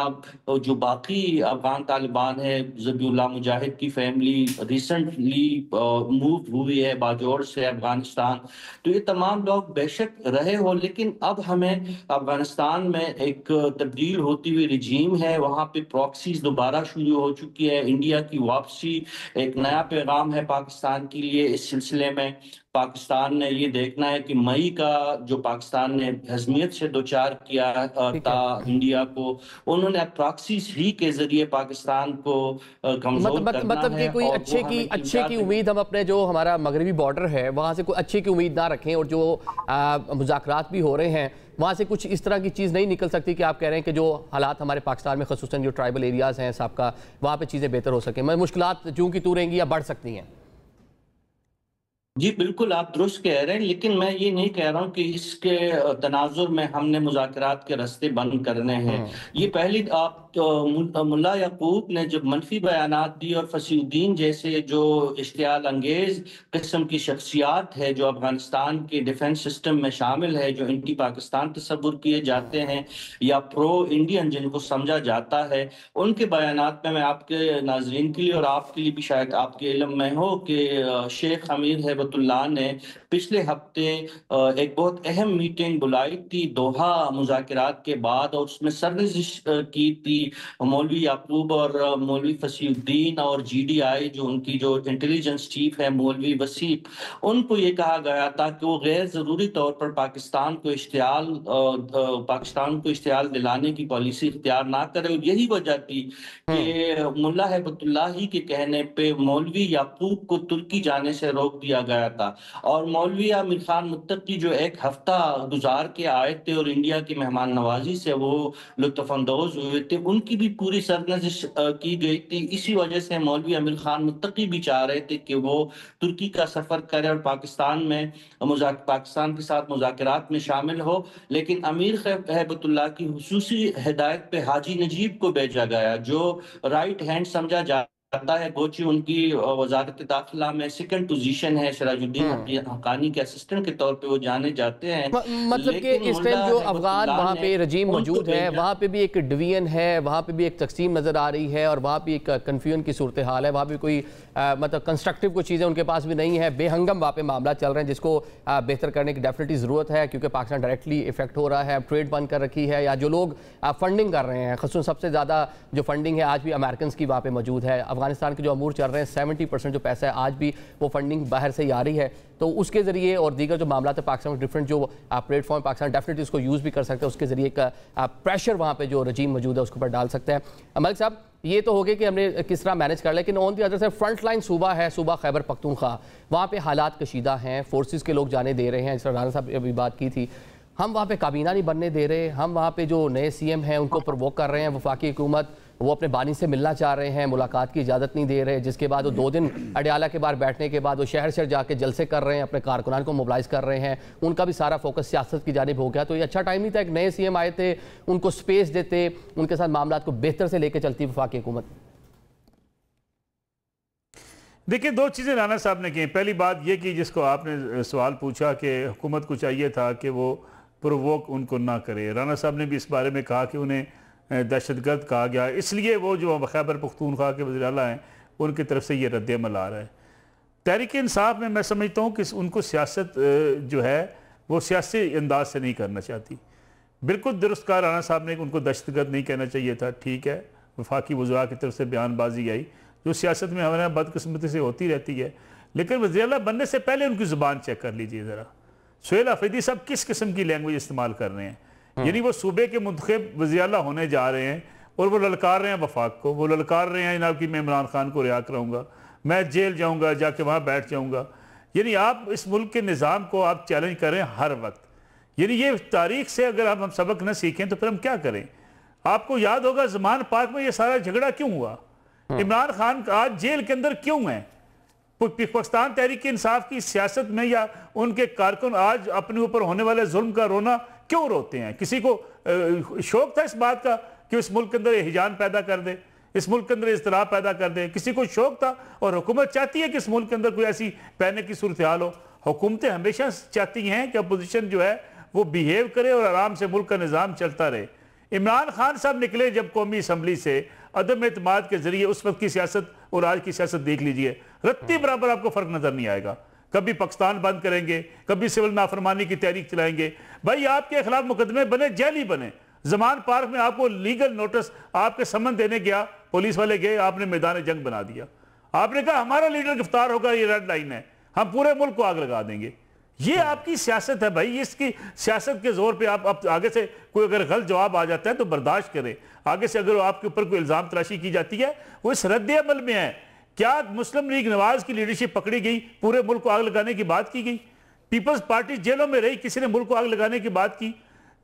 जो बाकी अफगान तालिबान नौजवान है, ज़बीउल्लाह मुजाहिद की फैमिली रिसेंटली मूव हुई है बाजौर से अफगानिस्तान। तो ये तमाम लोग बेशक रहे हो, लेकिन अब हमें अफगानिस्तान में एक तब्दील होती हुई रिजीम है, वहाँ पे प्रॉक्सीज दोबारा शुरू हो चुकी है, इंडिया की वापसी एक नया पैगाम है पाकिस्तान के लिए। इस सिलसिले में पाकिस्तान ने ये देखना है कि मई का जो पाकिस्तान ने हजमियत से दो चार किया था इंडिया को, उन्होंने प्रॉक्सीज ही के जरिए पाकिस्तान को कमजोर करना है। कि कोई अच्छे की उम्मीद हम अपने जो हमारा मगरबी बॉर्डर है वहाँ से कोई अच्छे की उम्मीद ना रखें, और जो मुज़ाकरात भी हो रहे हैं वहाँ से कुछ इस तरह की चीज़ नहीं निकल सकती कि आप कह रहे हैं कि जो हालात हमारे पाकिस्तान में ख़ुसूसन जो ट्राइबल एरियाज़ हैं सबका, वहाँ पे चीज़ें बेहतर हो सकें, मुश्किलात जो की तू रहेंगी या बढ़ सकती हैं? जी बिल्कुल, आप दुरुस्त कह रहे हैं, लेकिन मैं ये नहीं कह रहा हूँ कि इसके तनाजुर में हमने मुज़ाकरात के रास्ते बंद करने हैं। ये पहली आप मुल्ला याकूब ने जब मनफी बयानात दी और फसीउद्दीन जैसे जो इश्तियाल अंगेज किस्म की शख्सियात है जो अफगानिस्तान के डिफेंस सिस्टम में शामिल है, जो एंटी पाकिस्तान तस्वुर किए जाते हैं या प्रो इंडियन जिनको समझा जाता है, उनके बयानात में मैं आपके नाजरीन के लिए और आपके लिए भी शायद आपके इल्म में हो कि शेख अमीर हैबतुल्लाह ने पिछले हफ्ते एक बहुत अहम मीटिंग बुलाई थी दोहा मुज़ाकरात के बाद, और उसमें सरनजिश की थी मौलवी याकूब और मौलवी फसीउद्दीन और GDI जो उनकी जो इंटेलिजेंस चीफ है मौलवी वसीफ, उनको ये कहा गया था कि वो गैर ज़रूरी तौर पर पाकिस्तान को इश्तियाल दिलाने की पॉलिसी इख्तियार ना करे। और यही वजह थी कि मुल्ला हैबतुल्लाह ही के कहने पे मौलवी याकूब को तुर्की जाने से रोक दिया गया था, और मौलवी आमिर खान मुत्तकी जो एक हफ्ता गुजार के आए थे और इंडिया की मेहमान नवाजी से वो लुत्फानंदोज हुए थे, उनकी भी पूरी सरनजिश की गई थी। इसी वजह से मौलवी आमिर खान मुत्तकी भी चाह रहे थे कि वो तुर्की का सफर करे और पाकिस्तान के साथ मुज़ाकरात में शामिल हो, लेकिन अमीर हैबतुल्लाह की हुसूसी हिदायत पे हाजी नजीब को भेजा गया जो राइट हैंड समझा जाता है, गोची उनकी वजारत दाखिला में सेकंड पोजीशन है, सिराजुद्दीन हक्कानी के असिस्टेंट के तौर पे वो जाने जाते हैं। मतलब कि इस टाइम जो अफगान वहाँ पे रजीम मौजूद है, वहाँ पे भी एक डिवीजन है, वहाँ पे भी एक तकसीम नज़र आ रही है, और वहाँ पे एक कन्फ्यूजन की सूरत हाल है, वहाँ पे कोई मतलब कंस्ट्रक्टिव कोई चीज़ें उनके पास भी नहीं है, बेहंगम वहाँ पे मामला चल रहे हैं जिसको बेहतर करने की डेफिनेटली ज़रूरत है, क्योंकि पाकिस्तान डायरेक्टली इफेक्ट हो रहा है, ट्रेड बंद कर रखी है, या जो लोग फंडिंग कर रहे हैं, ख़ुसूसन सबसे ज़्यादा जो फंडिंग है आज भी अमेरिकन की वहाँ पे मौजूद है। अफगानिस्तान के जो अमूर चल रहे हैं 70% जो पैसा है आज भी वो फंडिंग बाहर से ही आ रही है, तो उसके ज़रिए और दीगर जो मामला है पाकिस्तान में डिफरेंट जो प्लेटफॉर्म पाकिस्तान डेफिनेटली उसको यूज़ भी कर सकता है, उसके ज़रिए एक प्रेशर वहाँ पे जो रजीम मौजूद है उसके ऊपर डाल सकता है। मलिक साहब ये तो हो गया कि हमने किस तरह मैनेज कर लिया, लेकिन on the other side front line सूबा है, सूबा खैबर पख्तूनख्वा, वहाँ पे हालात कशीदा हैं, फोर्सेस के लोग जाने दे रहे हैं, जिस राना साहब अभी बात की थी, हम वहाँ पे काबीना नहीं बनने दे रहे, हम वहाँ पे जो नए CM हैं उनको प्रवोक कर रहे हैं, वफाकी हुकूमत वो अपने बानी से मिलना चाह रहे हैं, मुलाकात की इजाज़त नहीं दे रहे, जिसके बाद वो 2 दिन अडयाला के बाहर बैठने के बाद वो शहर शहर जाके जलसे कर रहे हैं, अपने कारकुनान को मोबिलाइज कर रहे हैं, उनका भी सारा फोकस सियासत की जानिब हो गया। तो ये अच्छा टाइम नहीं था, एक नए CM आए थे, उनको स्पेस देते, उनके साथ मामला को बेहतर से लेकर चलती वफाकी हुकूमत। देखिए 2 चीज़ें राना साहब ने की। पहली बात ये कि जिसको आपने सवाल पूछा कि हुकूमत को चाहिए था कि वो प्रोवोक उनको ना करे, राना साहब ने भी इस बारे में कहा कि उन्हें दहशतगर्द कहा गया, इसलिए वो जो खैबर पख्तूनख्वा के वज़ीर आला हैं उनकी तरफ से ये रद्द-ए-अमल आ रहा है। तहरीक इंसाफ में मैं समझता हूँ कि उनको सियासत जो है वो सियासी अंदाज से नहीं करना चाहती। बिल्कुल दुरुस्त कहा राना साहब ने, उनको दहशतगर्द नहीं कहना चाहिए था, ठीक है, वफाकी वज़रा की तरफ से बयानबाजी आई जो सियासत में हमारे बदकिस्मती से होती रहती है, लेकिन वज़ीर आला बनने से पहले उनकी ज़ुबान चेक कर लीजिए ज़रा। सुहेल अफरीदी साहब किस किस्म की लैंग्वेज इस्तेमाल कर रहे हैं, यानी वो सूबे के मुंतखब वज़ीर आला होने जा रहे हैं और वो ललकार रहे हैं वफाक को, वो ललकार रहे हैं जनाब कि मैं इमरान खान को रिहा कराऊंगा, मैं जेल जाऊंगा, जाके वहाँ बैठ जाऊंगा। यानी आप इस मुल्क के निज़ाम को आप चैलेंज करें हर वक्त, यानी ये तारीख से अगर हम सबक न सीखें तो फिर हम क्या करें। आपको याद होगा ज़मान पार्क में ये सारा झगड़ा क्यों हुआ, इमरान खान आज जेल के अंदर क्यों है, पाकिस्तान तहरीक इंसाफ की सियासत में या उनके कारकुन आज अपने ऊपर होने वाले जुल्म का रोना क्यों रोते हैं। किसी को शौक था इस बात का कि इस मुल्क के अंदर हिजान पैदा कर दे, इस मुल्क के अंदर इज़्तिराब पैदा कर दे, किसी को शौक था, और हुकूमत चाहती है कि इस मुल्क के अंदर कोई ऐसी पहने की सूरत हाल हो। हुकूमतें हमेशा चाहती हैं कि अपोजिशन जो है वो बिहेव करे और आराम से मुल्क का निज़ाम चलता रहे। इमरान खान साहब निकले जब कौमी असम्बली से अदम एतमाद के जरिए उस वक्त की सियासत और आज की सियासत देख लीजिए, रत्ती बराबर आपको फर्क नजर नहीं आएगा। कभी पाकिस्तान बंद करेंगे, कभी सिविल नाफरमानी की तहरीक चलाएंगे। भाई आपके खिलाफ मुकदमे बने, जेल ही बने। जमान पार्क में आपको लीगल नोटिस आपके समन देने गया, पुलिस वाले गए, आपने मैदान जंग बना दिया। आपने कहा हमारा लीडर गिरफ्तार होगा, ये रेड लाइन है, हम पूरे मुल्क को आग लगा देंगे। ये आपकी सियासत है भाई। इसकी सियासत के जोर पे आप आगे से कोई अगर गलत जवाब आ जाता है तो बर्दाश्त करें। आगे से अगर आपके ऊपर कोई इल्जाम तराशी की जाती है वो इस रद्द अमल में है। क्या मुस्लिम लीग नवाज की लीडरशिप पकड़ी गई, पूरे मुल्क को आग लगाने की बात की गई? पीपल्स पार्टी जेलों में रही, किसी ने मुल्क को आग लगाने की बात की?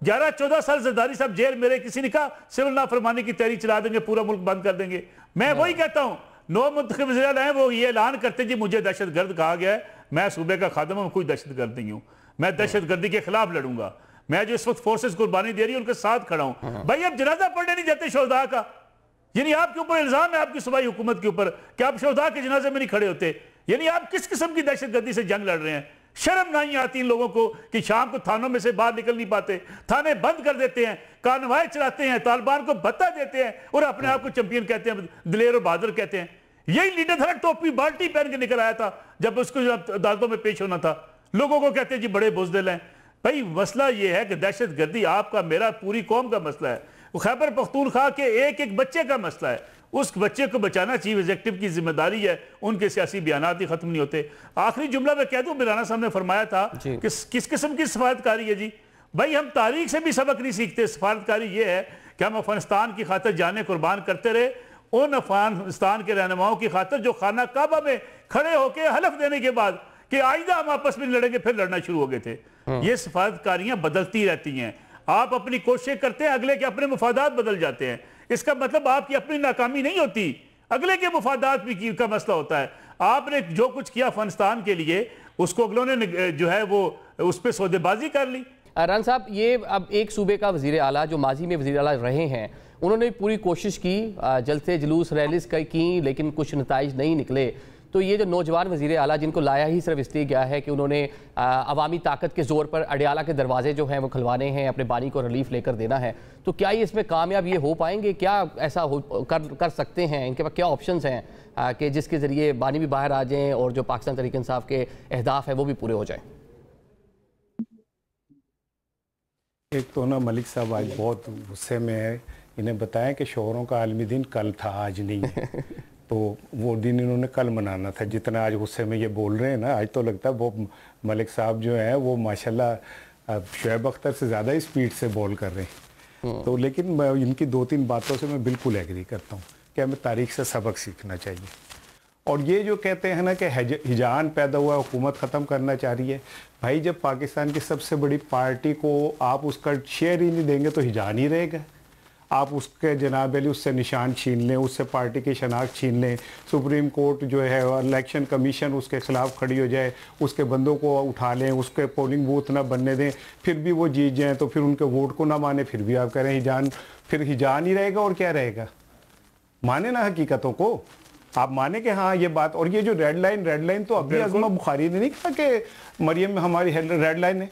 11-14 साल जरदारी साहब जेल में रहे, किसी ने कहा सिविल नाफरमानी की तहरीक चला देंगे, पूरा मुल्क बंद कर देंगे? मैं वही कहता हूं, 9 मुंतखब वज़ीर आला हैं, वो ये ऐलान करते जी मुझे दहशतगर्द कहा गया है, मैं सूबे का खादम हूं, कोई दहशतगर्द नहीं हूं, मैं दहशतगर्दी के खिलाफ लड़ूंगा, मैं जो इस वक्त फोर्सेस कुर्बानी दे रही है उनके साथ खड़ा हूं। भाई अब जनाजा पढ़ने नहीं जाते शोहदा का, यानी आपके ऊपर इल्जाम है आपकी सूबाई हुकूमत के ऊपर कि आप शोहदा के जनाजे में नहीं खड़े होते। यानी आप किस किस्म की दहशतगर्दी से जंग लड़ रहे हैं? शर्म नहीं आती इन लोगों को कि शाम को थानों में से बाहर निकल नहीं पाते, थाने बंद कर देते हैं, कार्रवाई चलाते हैं, तालिबान को भत्ता देते हैं और अपने आप को चैंपियन कहते हैं, दिलेर और बहादुर कहते हैं। यही लीडर था, टोपी बाल्टी पहन के निकल आया था जब उसको अदालतों में पेश होना था, लोगों को कहते हैं जी बड़े बुज़दिल हैं। भाई मसला यह है कि दहशतगर्दी आपका, मेरा, पूरी कौम का मसला है। वो खैबर पख्तूनख्वा के एक बच्चे का मसला है, उस बच्चे को बचाना चीफ एग्जीक्यूटिव की जिम्मेदारी है, उनके सियासी बयानात ही खत्म नहीं होते। आखिरी जुमला मैं कह दूं, मिराना साहब ने फरमाया था कि किस किस्म की सफारतकारी है जी। भाई हम तारीख से भी सबक नहीं सीखते। सफारतकारी ये है कि हम अफगानिस्तान की खातिर जाने कुर्बान करते रहे, उन अफगानिस्तान के रहनुमाओं की खातिर जो खाना काबा में खड़े होकर हलफ देने के बाद कि आइंदा हम आपस में लड़ेंगे, फिर लड़ना शुरू हो गए थे। ये सफारतकारियां बदलती रहती हैं। आप अपनी कोशिश करते हैं, अगले के अपने मुफादात बदल जाते हैं। इसका मतलब आपकी अपनी नाकामी नहीं होती, अगले के मुफादात भी का मसला होता है। आपने जो कुछ किया अफगानिस्तान के लिए, उसको अगलों ने जो है वो उस पर सौदेबाजी कर ली। राना साहब, ये अब एक सूबे का वज़ीर आला जो माजी में वज़ीर आला रहे हैं, उन्होंने पूरी कोशिश की, जलसे जुलूस रैलीज की, लेकिन कुछ नताइज नहीं निकले। तो ये जो नौजवान वज़ीर आला जिनको लाया ही सिर्फ इसलिए गया है कि उन्होंने अवामी ताकत के ज़ोर पर अडियाला के दरवाजे जो हैं वो खुलवाने हैं, अपने बानी को रिलीफ लेकर देना है, तो क्या ये इसमें कामयाब ये हो पाएंगे? क्या ऐसा कर सकते हैं? इनके पास क्या ऑप्शंस हैं कि जिसके ज़रिए बानी भी बाहर आ जाएँ और जो पाकिस्तान तहरीक इंसाफ के अहदाफ है वो भी पूरे हो जाएँ? एक तो ना मलिक साहब आज बहुत गुस्से में है, इन्हें बताया कि शोहरों का आलमी दिन कल था, आज नहीं है। तो वो दिन इन्होंने कल मनाना था। जितना आज गुस्से में ये बोल रहे हैं ना, आज तो लगता है वो मलिक साहब जो है वो माशाल्लाह शुएब अख्तर से ज़्यादा स्पीड से बोल कर रहे हैं। तो लेकिन मैं इनकी 2-3 बातों से मैं बिल्कुल एग्री करता हूँ कि हमें तारीख से सबक सीखना चाहिए। और ये जो कहते हैं ना कि हिजान पैदा हुआ, हुकूमत ख़त्म करना चाह रही है, भाई जब पाकिस्तान की सबसे बड़ी पार्टी को आप उसका शेयर ही नहीं देंगे तो हिजान ही रहेगा। आप उसके जनाब अली उससे निशान छीन लें, उससे पार्टी की शनाख्त छीन लें, सुप्रीम कोर्ट जो है इलेक्शन कमीशन उसके खिलाफ खड़ी हो जाए, उसके बंदों को उठा लें, उसके पोलिंग बूथ ना बनने दें, फिर भी वो जीत जाएँ, तो फिर उनके वोट को ना माने, फिर भी आप कह रहे हैं हिजान, फिर हिजान ही रहेगा और क्या रहेगा? माने ना हकीकतों को, आप माने कि हाँ ये बात। और ये जो रेड लाइन तो अभी अज़मा बुखारी ने नहीं कहा कि मरियम हमारी रेड लाइन है,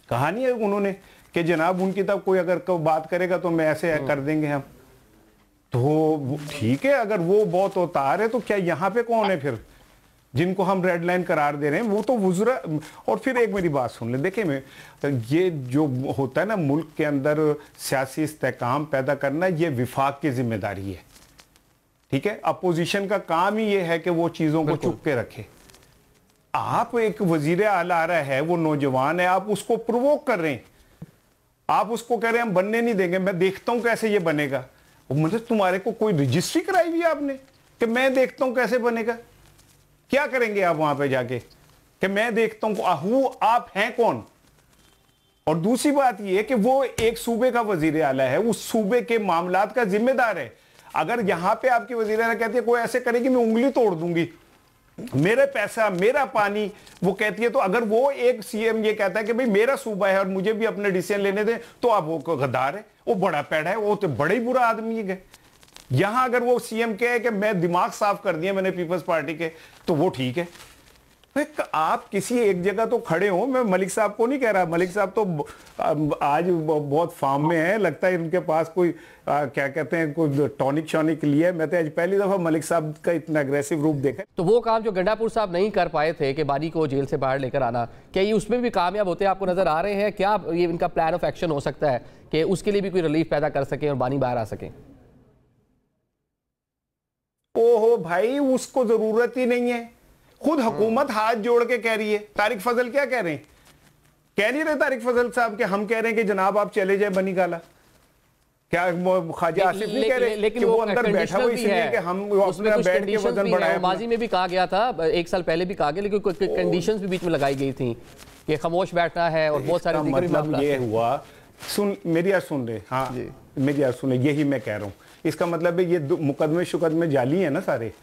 कहा नहीं है उन्होंने कि जनाब उनकी तब कोई अगर बात करेगा तो मैं ऐसे कर देंगे हम। तो ठीक है, अगर वो बहुत उतार है तो क्या यहाँ पे कौन है फिर जिनको हम रेड लाइन करार दे रहे हैं? वो तो गुजरा। और फिर एक मेरी बात सुन ले, देखिए मैं ये जो होता है ना मुल्क के अंदर सियासी इस्तेकाम पैदा करना, ये विफाक की जिम्मेदारी है, ठीक है। अपोजिशन का काम ही ये है कि वो चीज़ों को चुप के रखे। आप एक वजीर आला आ रहा है, वो नौजवान है, आप उसको प्रोवोक कर रहे हैं, आप उसको कह रहे हैं हम बनने नहीं देंगे, मैं देखता हूं कैसे ये बनेगा। मतलब तुम्हारे को कोई रजिस्ट्री कराई हुई आपने कि मैं देखता हूं कैसे बनेगा? क्या करेंगे आप वहां पे जाके कि मैं देखता हूं? आप हैं कौन? और दूसरी बात ये है कि वो एक सूबे का वजीर आला है, उस सूबे के मामलात का जिम्मेदार है। अगर यहां पे आपकी वजीर आला कहती है कोई ऐसे करेगी मैं उंगली तोड़ दूंगी, मेरे पैसा मेरा पानी, वो कहती है, तो अगर वो एक सीएम ये कहता है कि भाई मेरा सूबा है और मुझे भी अपने डिसीजन लेने दें, तो आप वो गद्दार है, वो बड़ा पैड़ा है, वो तो बड़ा ही बुरा आदमी है। यहां अगर वो सीएम कहे कि मैं दिमाग साफ कर दिया मैंने पीपल्स पार्टी के, तो वो ठीक है। आप किसी एक जगह तो खड़े हो, मैं मलिक साहब को नहीं कह रहा, मलिक साहब तो आज बहुत फार्म में है, लगता है इनके पास कोई क्या कहते हैं कोई टॉनिक शॉनिक लिया है। मैं तो आज पहली दफा मलिक साहब का इतना अग्रेसिव रूप देखा। तो वो काम जो गंडापुर साहब नहीं कर पाए थे कि बानी को जेल से बाहर लेकर आना, क्या ये उसमें भी कामयाब होते आपको नजर आ रहे हैं? क्या ये इनका प्लान ऑफ एक्शन हो सकता है कि उसके लिए भी कोई रिलीफ पैदा कर सके और बानी बाहर आ सके? ओहो भाई, उसको जरूरत ही नहीं है, खुद हुकूमत हाथ जोड़ के कह रही है। तारिक फजल क्या कह रहे हैं? कह नहीं रहे तारिक फजल साहब कि हम कह रहे हैं कि जनाब आप चले जाए बनी गाला? क्या ख्वाजा आसिफ नहीं कह रहे कि वो अंदर बैठा हुआ इसलिए कि हम अपना बैठ के वजन बढ़ाए? माजी में भी कहा गया था, 1 साल पहले भी कहा गया, लेकिन कोई कंडीशंस भी बीच में लगाई गई थी कि खामोश बैठना है और बहुत सारे मतलब ये हुआ। मेरी बात सुन रहे? हाँ मेरी बात सुन रहे, यही मैं कह रहा हूँ। इसका मतलब है ये मुकदमे शुकदमे जाली है ना सारे,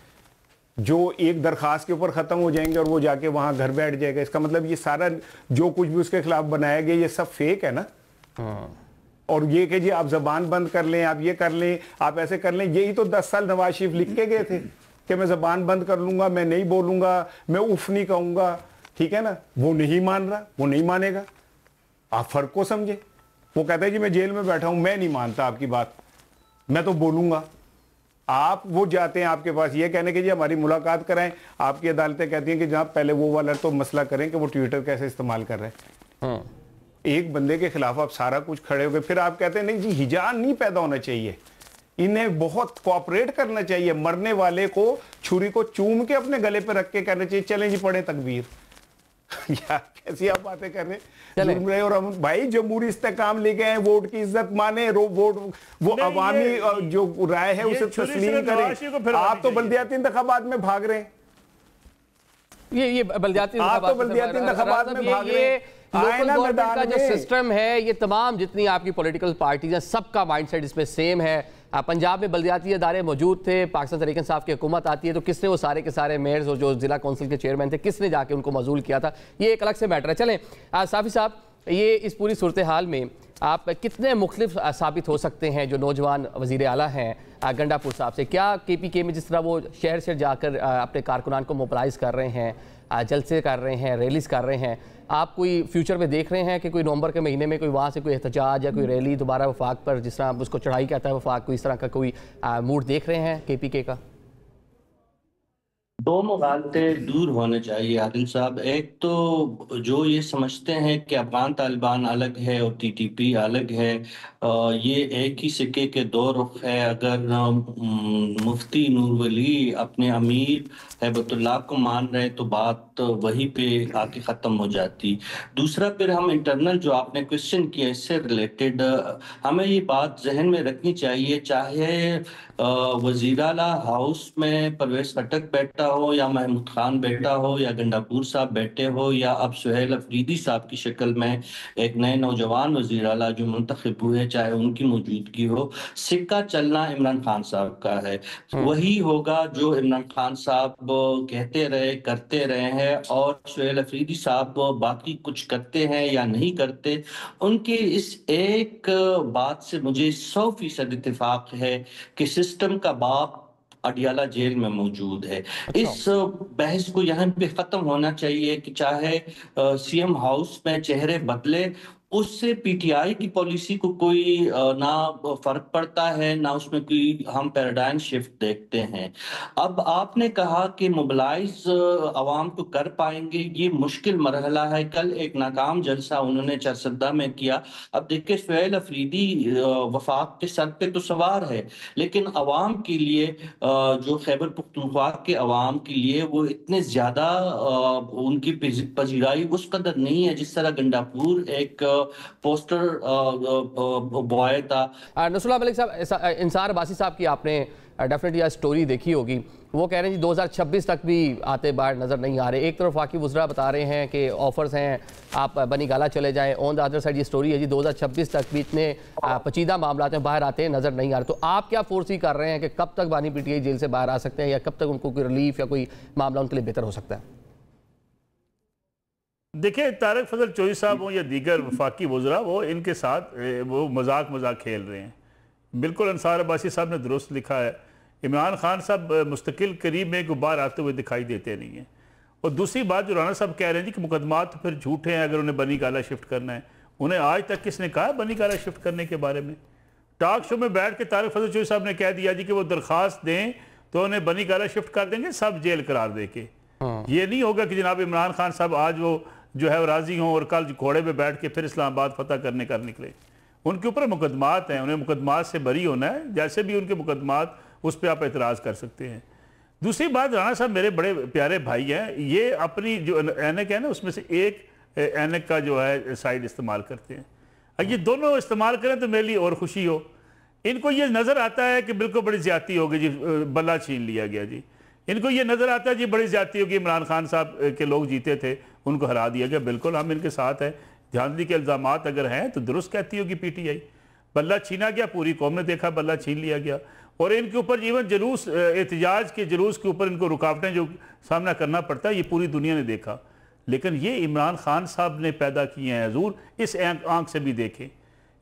जो एक दरखास्त के ऊपर खत्म हो जाएंगे और वो जाके वहां घर बैठ जाएगा। इसका मतलब ये सारा जो कुछ भी उसके खिलाफ बनाया गया ये सब फेक है ना। और ये कि जी आप जबान बंद कर लें, आप ये कर लें, आप ऐसे कर लें, यही तो 10 साल नवाज शरीफ लिख के गए थे कि मैं जबान बंद कर लूंगा, मैं नहीं बोलूंगा, मैं उफ नहीं कहूंगा, ठीक है ना। वो नहीं मान रहा, वो नहीं मानेगा। आप फर्क को समझे। वो कहता है जी मैं जेल में बैठा हूं, मैं नहीं मानता आपकी बात, मैं तो बोलूंगा। आप वो जाते हैं आपके पास ये कहने के जी हमारी मुलाकात कराएं, आपकी अदालतें कहती हैं कि जनाब पहले वो वाला तो मसला करें कि वो ट्विटर कैसे इस्तेमाल कर रहे हैं। एक बंदे के खिलाफ आप सारा कुछ खड़े हो गए, फिर आप कहते हैं नहीं जी हिजान नहीं पैदा होना चाहिए, इन्हें बहुत कोऑपरेट करना चाहिए, मरने वाले को छुरी को चूम के अपने गले पे रख के कहना चाहिए चलें जी पढ़े तकबीर। यार कैसी आप बातें कर रहे हैं। और हम भाई जमहूरी इस्तेकाम ले गए हैं, वोट की इज्जत माने, वोट वो अवामी जो राय है उसे तस्लीम करें। आप तो बल्दियाती इंतखाबात में भाग रहे हैं, ये बल्दियाती आप तो बल्दियाती इंतखाबात में भाग रहे हैं। लोकल गवर्नमेंट का जो सिस्टम है, ये तमाम जितनी आपकी पॉलिटिकल पार्टीज हैं सबका माइंडसेट इसमें सेम है। पंजाब में बल्दियाती इदारे मौजूद थे, पाकिस्तान तहरीक इंसाफ की हुकूमत आती है तो किसने वो सारे के सारे मेयर्स और जो जिला कौंसिल के चेयरमैन थे किसने जाके उनको मजूल किया था, ये एक अलग से मैटर है। चलें साफी साहब, ये इस पूरी सूरत हाल में आप कितने मुख्तलिफ साबित हो सकते हैं जो नौजवान वज़ीर आला हैं गंडापुर साहब से? क्या KPK में जिस तरह वो शहर शहर जाकर अपने कारकुनान को मोबिलाइज़ कर रहे हैं, जलसे कर रहे हैं, रैलीज़ कर रहे हैं, आप कोई फ्यूचर में देख रहे हैं कि कोई नवंबर के महीने में कोई वहाँ से कोई एहतजाज या कोई रैली दोबारा वफाक पर, जिस तरह उसको चढ़ाई कहता है वफाक, कोई इस तरह का कोई मूड देख रहे हैं KPK का? दो मुगालते दूर होने चाहिए आदिल साहब। एक तो जो ये समझते हैं कि अफगान तालिबान अलग है और TTP अलग है, ये एक ही सिक्के के दो रुख है। अगर मुफ्ती नूर वली अपने अमीर हैबतुल्लाह को मान रहे तो बात वहीं पे आके ख़त्म हो जाती। दूसरा, फिर हम इंटरनल जो आपने क्वेश्चन किया इससे रिलेटेड हमें ये बात जहन में रखनी चाहिए, चाहे वज़ीर आला हाउस में परवेज़ खट्टक बैठा हो या महमूद खान बैठा हो या गंडापुर साहब बैठे हो या अब सुहेल अफरीदी साहब की शक्ल में एक नए नौजवान वज़ीर आला जो मुंतखब हुए चाहे उनकी मौजूदगी हो, सिक्का चलना इमरान खान साहब का है। वही होगा जो इमरान खान साहब कहते रहे करते रहे हैं, और सुहेल अफरीदी साहब बाकी कुछ करते हैं या नहीं करते, उनके इस एक बात से मुझे 100% इत्तेफाक है कि सिस्टम का बाप अडियाला जेल में मौजूद है। इस बहस को यहाँ पे खत्म होना चाहिए कि चाहे CM हाउस में चेहरे बदले, उससे PTI की पॉलिसी को कोई ना फर्क पड़ता है ना उसमें कोई हम पैराडाइम शिफ्ट देखते हैं। अब आपने कहा कि मोबिलाइज अवाम को कर पाएंगे, ये मुश्किल मरहला है। कल एक नाकाम जलसा उन्होंने चरसद्दा में किया। अब देखिए सुहेल अफरीदी वफाक के सर पे तो सवार है, लेकिन अवाम के लिए जो खैबर पख्तूनख्वा के अवाम के लिए वो इतने ज्यादा उनकी पजीराई उस कदर नहीं है जिस तरह गंडापुर एक पोस्टर बॉय था। नसरुल्लाह मलिक साहब, इंसार अब्बासी साहब की आपने डेफिनेटली आज स्टोरी देखी होगी। वो कह रहे हैं जी 2026 तक भी आते बाहर नज़र नहीं आ रहे। एक तरफ वाकई वज़रा बता रहे हैं कि ऑफर्स हैं, आप बनी गाला चले जाएं, ऑन द अदर साइड ये स्टोरी है जी 2026 तक भी इतने पेचीदा मामला में बाहर आते नज़र नहीं आ रहे। तो आप क्या फोर्स कर रहे हैं कि कब तक बानी PTI जेल से बाहर आ सकते हैं, या कब तक उनको कोई रिलीफ या कोई मामला उनके लिए बेहतर हो सकता है? देखिए, तारिक फजल चौधरी साहब हो या दीगर वफाकी वज़रा, वो इनके साथ वो मजाक खेल रहे हैं। बिल्कुल अंसार अब्बासी साहब ने दुरुस्त लिखा है, इमरान खान साहब मुस्तकिल करीब में गुब्बार आते हुए दिखाई देते नहीं हैं। और दूसरी बात जो राणा साहब कह रहे हैं जी कि मुकदमात तो फिर झूठे हैं अगर उन्हें बनी गाला शिफ्ट करना है, उन्हें आज तक किसने कहा बनी गाला शिफ्ट करने के बारे में? टॉक शो में बैठ के तारिक फजल चौधरी साहब ने कह दिया जी कि वो दरख्वास्त दें तो उन्हें बनी गाला शिफ्ट कर देंगे, सब जेल करार दे के। ये नहीं होगा कि जनाब इमरान खान साहब आज वो जो है राजी हों और कल घोड़े पे बैठ के फिर इस्लामाबाद फतह करने कर निकले। उनके ऊपर मुकदमात हैं, उन्हें मुकदमात से बरी होना है, जैसे भी उनके मुकदमात उस पर आप एतराज़ कर सकते हैं। दूसरी बात, राणा साहब मेरे बड़े प्यारे भाई हैं, ये अपनी जो ऐनक है ना उसमें से एक ऐनक का जो है साइड इस्तेमाल करते हैं। अगर ये दोनों इस्तेमाल करें तो मेरे लिए और खुशी हो। इनको ये नज़र आता है कि बिल्कुल बड़ी ज़्यादती हो गई जी, बल्ला छीन लिया गया जी। इनको ये नज़र आता है जी बड़ी ज़्यादती होगी, इमरान खान साहब के लोग जीते थे उनको हरा दिया गया। बिल्कुल हम इनके साथ हैं। धांधली के इल्ज़ामात अगर हैं तो दुरुस्त कहती होगी पीटीआई। बल्ला छीना गया, पूरी कौम ने देखा बल्ला छीन लिया गया। और इनके ऊपर इवन जुलूस, एहतजाज के जुलूस के ऊपर इनको रुकावटें जो सामना करना पड़ता है ये पूरी दुनिया ने देखा। लेकिन ये इमरान खान साहब ने पैदा किए हैं हजूर, इस आंख से भी देखें।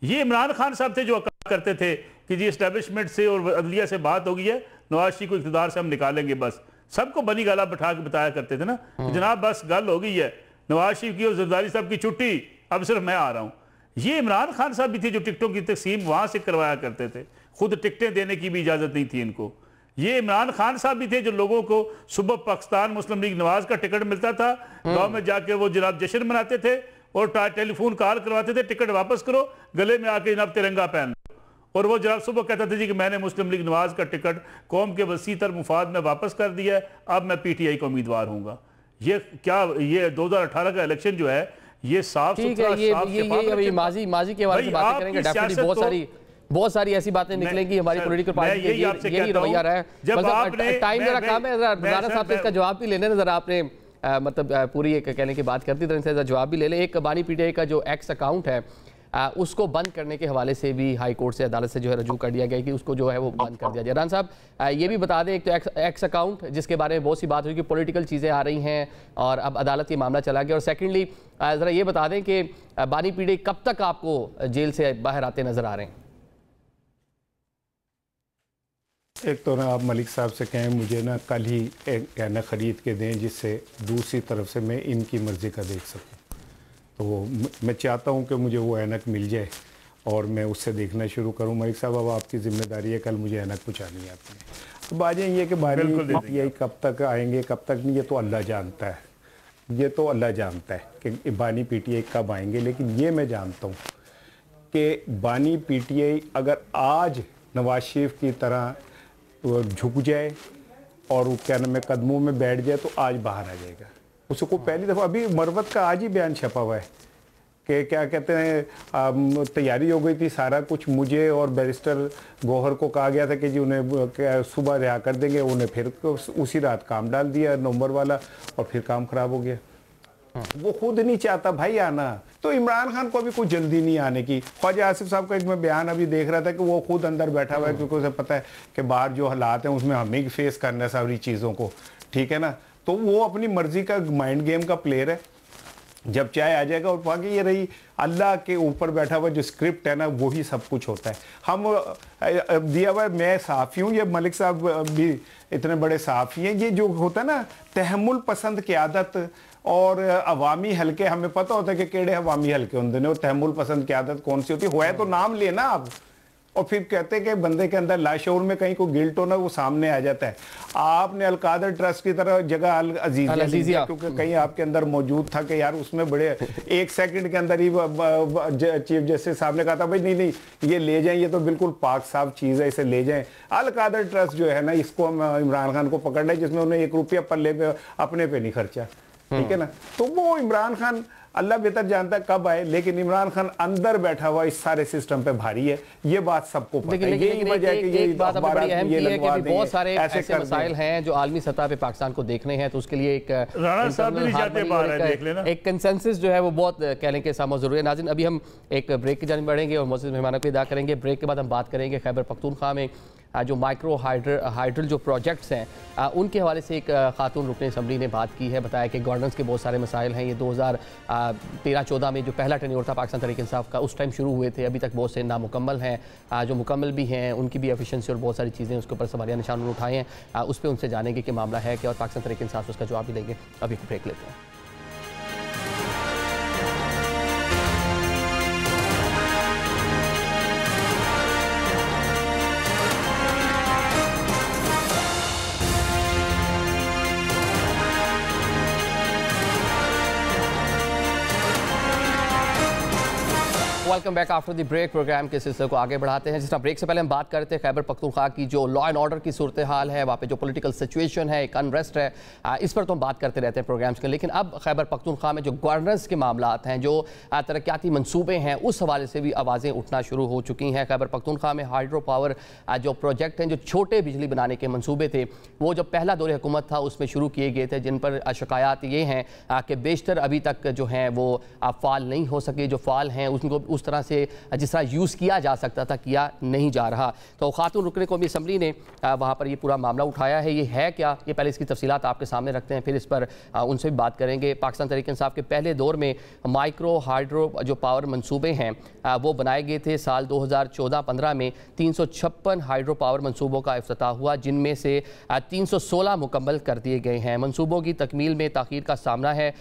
ये इमरान खान साहब थे जो करते थे कि जी इस्टेब्लिशमेंट से और अदलिया से बात हो गई है, नवाज शरीफ को इक़्तिदार से हम निकालेंगे, बस सबको बनी गाला बैठा के बताया करते थे ना जनाब बस गल हो गई है, नवाज शरीफ की और जरदारी साहब की छुट्टी, अब सिर्फ मैं आ रहा हूँ। ये इमरान खान साहब भी थे जो टिकटों की तकसीम वहाँ से करवाया करते थे, खुद टिकटें देने की भी इजाज़त नहीं थी इनको। ये इमरान खान साहब भी थे जो लोगों को सुबह पाकिस्तान मुस्लिम लीग नवाज का टिकट मिलता था, गाँव में जाके वो जनाब जश्न मनाते थे और टेलीफोन कॉल करवाते थे, टिकट वापस करो, गले में आके जनाब तिरंगा पहन लो। और वो जनाब सुबह कहता था जी कि मैंने मुस्लिम लीग नवाज का टिकट कौम के वसी तर मुफाद में वापस कर दिया है, अब मैं पीटीआई का उम्मीदवार हूँगा। ये क्या, ये 2018 का इलेक्शन जो है ये साफ सुथरा, ये माजी के बारे में बातें करेंगे, डेफिनेटली बहुत सारी ऐसी बातें निकलेंगी हमारी पॉलिटिकल पार्टी के, यही रवैया रहा है। टाइम जरा कम है, राणा साहब से इसका जवाब भी लेने, जरा आपने मतलब पूरी एक कहने की बात करती तरह जवाब भी ले लें। एक बानी पीटीआई का जो एक्स अकाउंट है उसको बंद करने के हवाले से भी हाई कोर्ट से अदालत से जो है रजू कर दिया गया कि उसको जो है वो बंद कर दिया जाए। राणा साहब ये भी बता दें, एक तो एक्स अकाउंट जिसके बारे में बहुत सी बात हुई कि पॉलिटिकल चीज़ें आ रही हैं और अब अदालत ये मामला चला गया, और सेकेंडली ज़रा ये बता दें कि बानी पीटीआई कब तक आपको जेल से बाहर आते नज़र आ रहे हैं? एक तो ना आप मलिक साहब से कहें मुझे ना कल ही एक ऐनक ख़रीद के दें जिससे दूसरी तरफ से मैं इनकी मर्ज़ी का देख सकूं। तो मैं चाहता हूं कि मुझे वो ऐनक मिल जाए और मैं उससे देखना शुरू करूं। मलिक साहब अब आपकी ज़िम्मेदारी है, कल मुझे ऐनक पहुँचानी है आपने। अब बातें ये कि बानी पीटीआई कब तक आएंगे कब तक नहीं, ये तो अल्लाह जानता है, ये तो अल्लाह जानता है कि बानी पीटीआई कब आएंगे। लेकिन ये मैं जानता हूँ कि बानी पीटीआई अगर आज नवाज शरीफ की तरह झुक जाए और वो क्या नाम है कदमों में बैठ जाए तो आज बाहर आ जाएगा। उसको पहली दफ़ा अभी मरवत का आज ही बयान छपा हुआ है कि क्या कहते हैं तैयारी हो गई थी सारा कुछ, मुझे और बैरिस्टर गौहर को कहा गया था कि जी उन्हें सुबह रिहा कर देंगे, उन्हें फिर उसी रात काम डाल दिया नवंबर वाला और फिर काम ख़राब हो गया। वो खुद नहीं चाहता भाई आना, तो इमरान खान को अभी कोई जल्दी नहीं आने की। ख्वाजा आसिफ साहब का एक मैं बयान अभी देख रहा था कि वो खुद अंदर बैठा हुआ है क्योंकि उसे पता है कि बाहर जो हालात हैं उसमें हमें ही फेस करना है सारी चीज़ों को, ठीक है ना। तो वो अपनी मर्जी का माइंड गेम का प्लेयर है, जब चाहे आ जाएगा। और बाकी ये रही अल्लाह के ऊपर बैठा हुआ जो स्क्रिप्ट है ना वही सब कुछ होता है। हम दिया हुआ मैं साफ़ी हूँ, ये मलिक साहब भी इतने बड़े साफ़ी हैं। ये जो होता है ना तहम्मुल पसंद की आदत और अवामी हल्के, हमें पता होता है कि केड़े अवामी हल्के होंगे ने, और तहम्मुल पसंद की आदत कौन सी होती है तो नाम लेना आप, और फिर कहते हैं कि बंदे के अंदर लाशऊर में कहीं को गिल्ट हो ना वो सामने आ जाता है। आपने अलकादर ट्रस्ट की तरह जगह अल अजीजिया क्योंकि कहीं आपके अंदर मौजूद था कि यार उसमें बड़े एक सेकंड के अंदर ही चीफ जस्टिस साहब ने कहा था भाई नहीं ये ले जाएं, ये तो बिल्कुल पाक साफ चीज़ है, इसे ले जाएं। अलकादर ट्रस्ट जो है ना इसको हम इमरान खान को पकड़ना है जिसमें उन्हें 1 रुपया पल्ले पे अपने पे नहीं खर्चा, ठीक है ना। तो वो इमरान खान अल्लाह बेहतर जानता है कब आए, लेकिन इमरान खान अंदर बैठा हुआ इस सारे सिस्टम पे भारी है, ये बात सबको पता है। यही वजह है कि ये बात बड़ी अहम है कि बहुत सारे ऐसे मसाइल हैं जो आलमी सतह पे पाकिस्तान को देखने हैं, तो उसके लिए एक कंसेंसस जो है वो बहुत कहने के सामने जरूरी है। नाज़रीन अभी हम एक ब्रेक की जानिब बढ़ेंगे और मौजूद मेहमानों को अदा करेंगे। ब्रेक के बाद हम बात करेंगे खैबर पख्तूनख्वा में जो माइक्रो हाइड्रल जो प्रोजेक्ट्स हैं उनके हवाले से एक खातून रुकन असम्बली ने बात की है। बताया कि गवर्नेंस के बहुत सारे मसाइल हैं। ये 2013-14 में जो पहला टेन्योर था पाकिस्तान तहरीक इंसाफ का, उस टाइम शुरू हुए थे, अभी तक बहुत से नामुकम्मल हैं, जो मुकम्मल भी हैं उनकी भी एफिशिएंसी और बहुत सारी चीज़ें उसके ऊपर सवालिया निशान उठाए हैं। उस पर उनसे जानेंगे कि मामला है क्या और पाकिस्तान तहरीक इंसाफ उसका जवाब भी देंगे। अभी ब्रेक लेते हैं। Welcome back after the break. Programme के सिलसिले को आगे बढ़ाते हैं। जिस तरह ब्रेक से पहले हम बात कर रहे थे खैबर पख्तूनख्वा की जो लॉ एंड ऑर्डर की सूरत हाल है, वहाँ पे जो पॉलिटिकल सिचुएशन है, एक अनरेस्ट है, इस पर तो हम बात करते रहते हैं प्रोग्राम्स के। लेकिन अब खैबर पख्तूनख्वा में जो गवर्नेंस के मामला हैं, जो तरक्याती मनसूबे हैं, उस हवाले से भी आवाज़ें उठना शुरू हो चुकी हैं। खैबर पख्तूनख्वा में हाइड्रो पावर जो प्रोजेक्ट हैं, जो छोटे बिजली बनाने के मनसूबे थे, वो जब पहला दौर हुकूमत था उसमें शुरू किए गए थे, जिन पर शिकायत ये हैं कि बेशतर अभी तक जो हैं वो फ़ाल नहीं हो सके। जो फ़ाल हैं उनको उस तरह से जिस तरह यूज़ किया जा सकता था किया नहीं जा रहा। तो खातून रुकन कौमी असम्बली ने वहाँ पर ये पूरा मामला उठाया है। ये है क्या, ये पहले इसकी तफसीलात आपके सामने रखते हैं, फिर इस पर उनसे भी बात करेंगे। पाकिस्तान तहरीक इंसाफ के पहले दौर में माइक्रो हाइड्रो जो पावर मनसूबे हैं वो बनाए गए थे। साल 2014-15 में 356 हाइड्रो पावर मनसूबों का इफ्तिताह हुआ, जिनमें से 316 मुकम्मल कर दिए गए हैं। मनसूबों की तकमील में ताख़ीर का सामना है।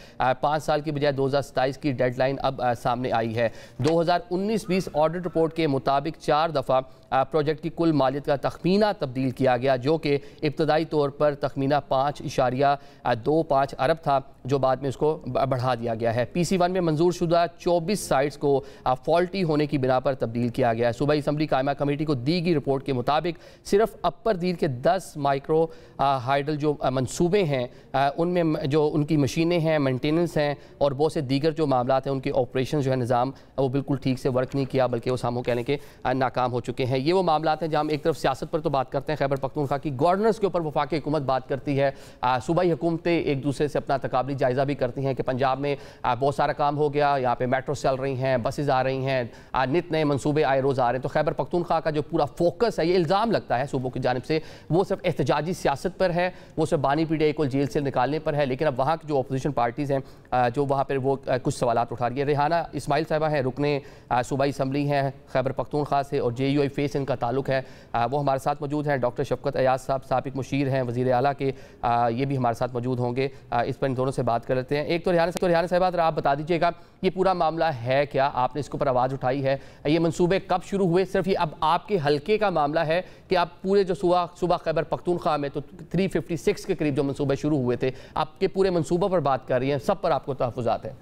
5 साल की बजाय 2027 की डेडलाइन अब सामने आई है। 2019-20 ऑडिट रिपोर्ट के मुताबिक 4 दफ़ा प्रोजेक्ट की कुल मालियत का तखमीना तब्दील किया गया, जो कि इब्तदाई तौर पर तखमीना 5.25 अरब था, जो बाद में उसको बढ़ा दिया गया है। PC1 में मंजूर शुदा 24 साइट्स को फॉल्टी होने की बिना पर तब्दील किया गया है। सूबाई असम्बली कायमा कमेटी को दी गई रिपोर्ट के मुताबिक सिर्फ अपर दीर के 10 माइक्रो हाइडल जो मनसूबे हैं उनमें जो उनकी मशीनें हैं, मेंटेनेंस हैं और बहुत से दीगर जो मामला हैं उनके ऑपरेशन जो है निज़ाम वो बिल्कुल ठीक से वर्क नहीं किया, बल्कि वो सामू कहने के नाकाम हो चुके हैं। ये वो मामला हैं जहाँ हम एक तरफ सियासत पर तो बात करते हैं, खैबर पख्तूनख्वा की गवर्नेंस के ऊपर वफाकी हुकूमत बात करती है। सूबाई हुकूमतें एक दूसरे से अपना तकाबली जायज़ा भी करती हैं कि पंजाब में बहुत सारा काम हो गया, यहाँ पे मेट्रो चल रही हैं, बसेज आ रही हैं, नित नए मनसूबे आए रोज़ आ रहे हैं। तो खैबर पख्तूनख्वा का जो पूरा फोकस है, ये इल्ज़ाम लगता है सूबों की जानिब से, वो सिर्फ एहतजाजी सियासत पर है, वो सिर्फ बानी PTI को जेल से निकालने पर है। लेकिन अब वहाँ की जो अपोजिशन पार्टीज़ हैं जो वहाँ पर वो कुछ सवाल उठा रही है। रेहाना इस्माइल साहिबा हैं, रुकने सूबाई असम्बली हैं खैबर पख्तूनख्वा से और JUI फेस इनका ताल्लुक है, वो हमारे साथ मौजूद हैं। डॉक्टर शफकत अयाज साहब साबिक मुशीर हैं वज़ीर आला के, ये भी हमारे साथ मौजूद होंगे। इस पर इन दोनों से बात कर लेते हैं। एक तो रेहाना साहिबा आप बता दीजिएगा ये पूरा मामला है क्या, आपने इसके ऊपर आवाज़ उठाई है, ये मनसूबे कब शुरू हुए? सिर्फ ये अब आपके हल्के का मामला है कि आप पूरे जो सूबा खैबर पख्तूनख्वा में तो 356 के करीब जो मनसूबे शुरू हुए थे, आपके पूरे मनसूबों पर बात कर रही हैं, सब पर आपको तहफ़्फ़ुज़ात है?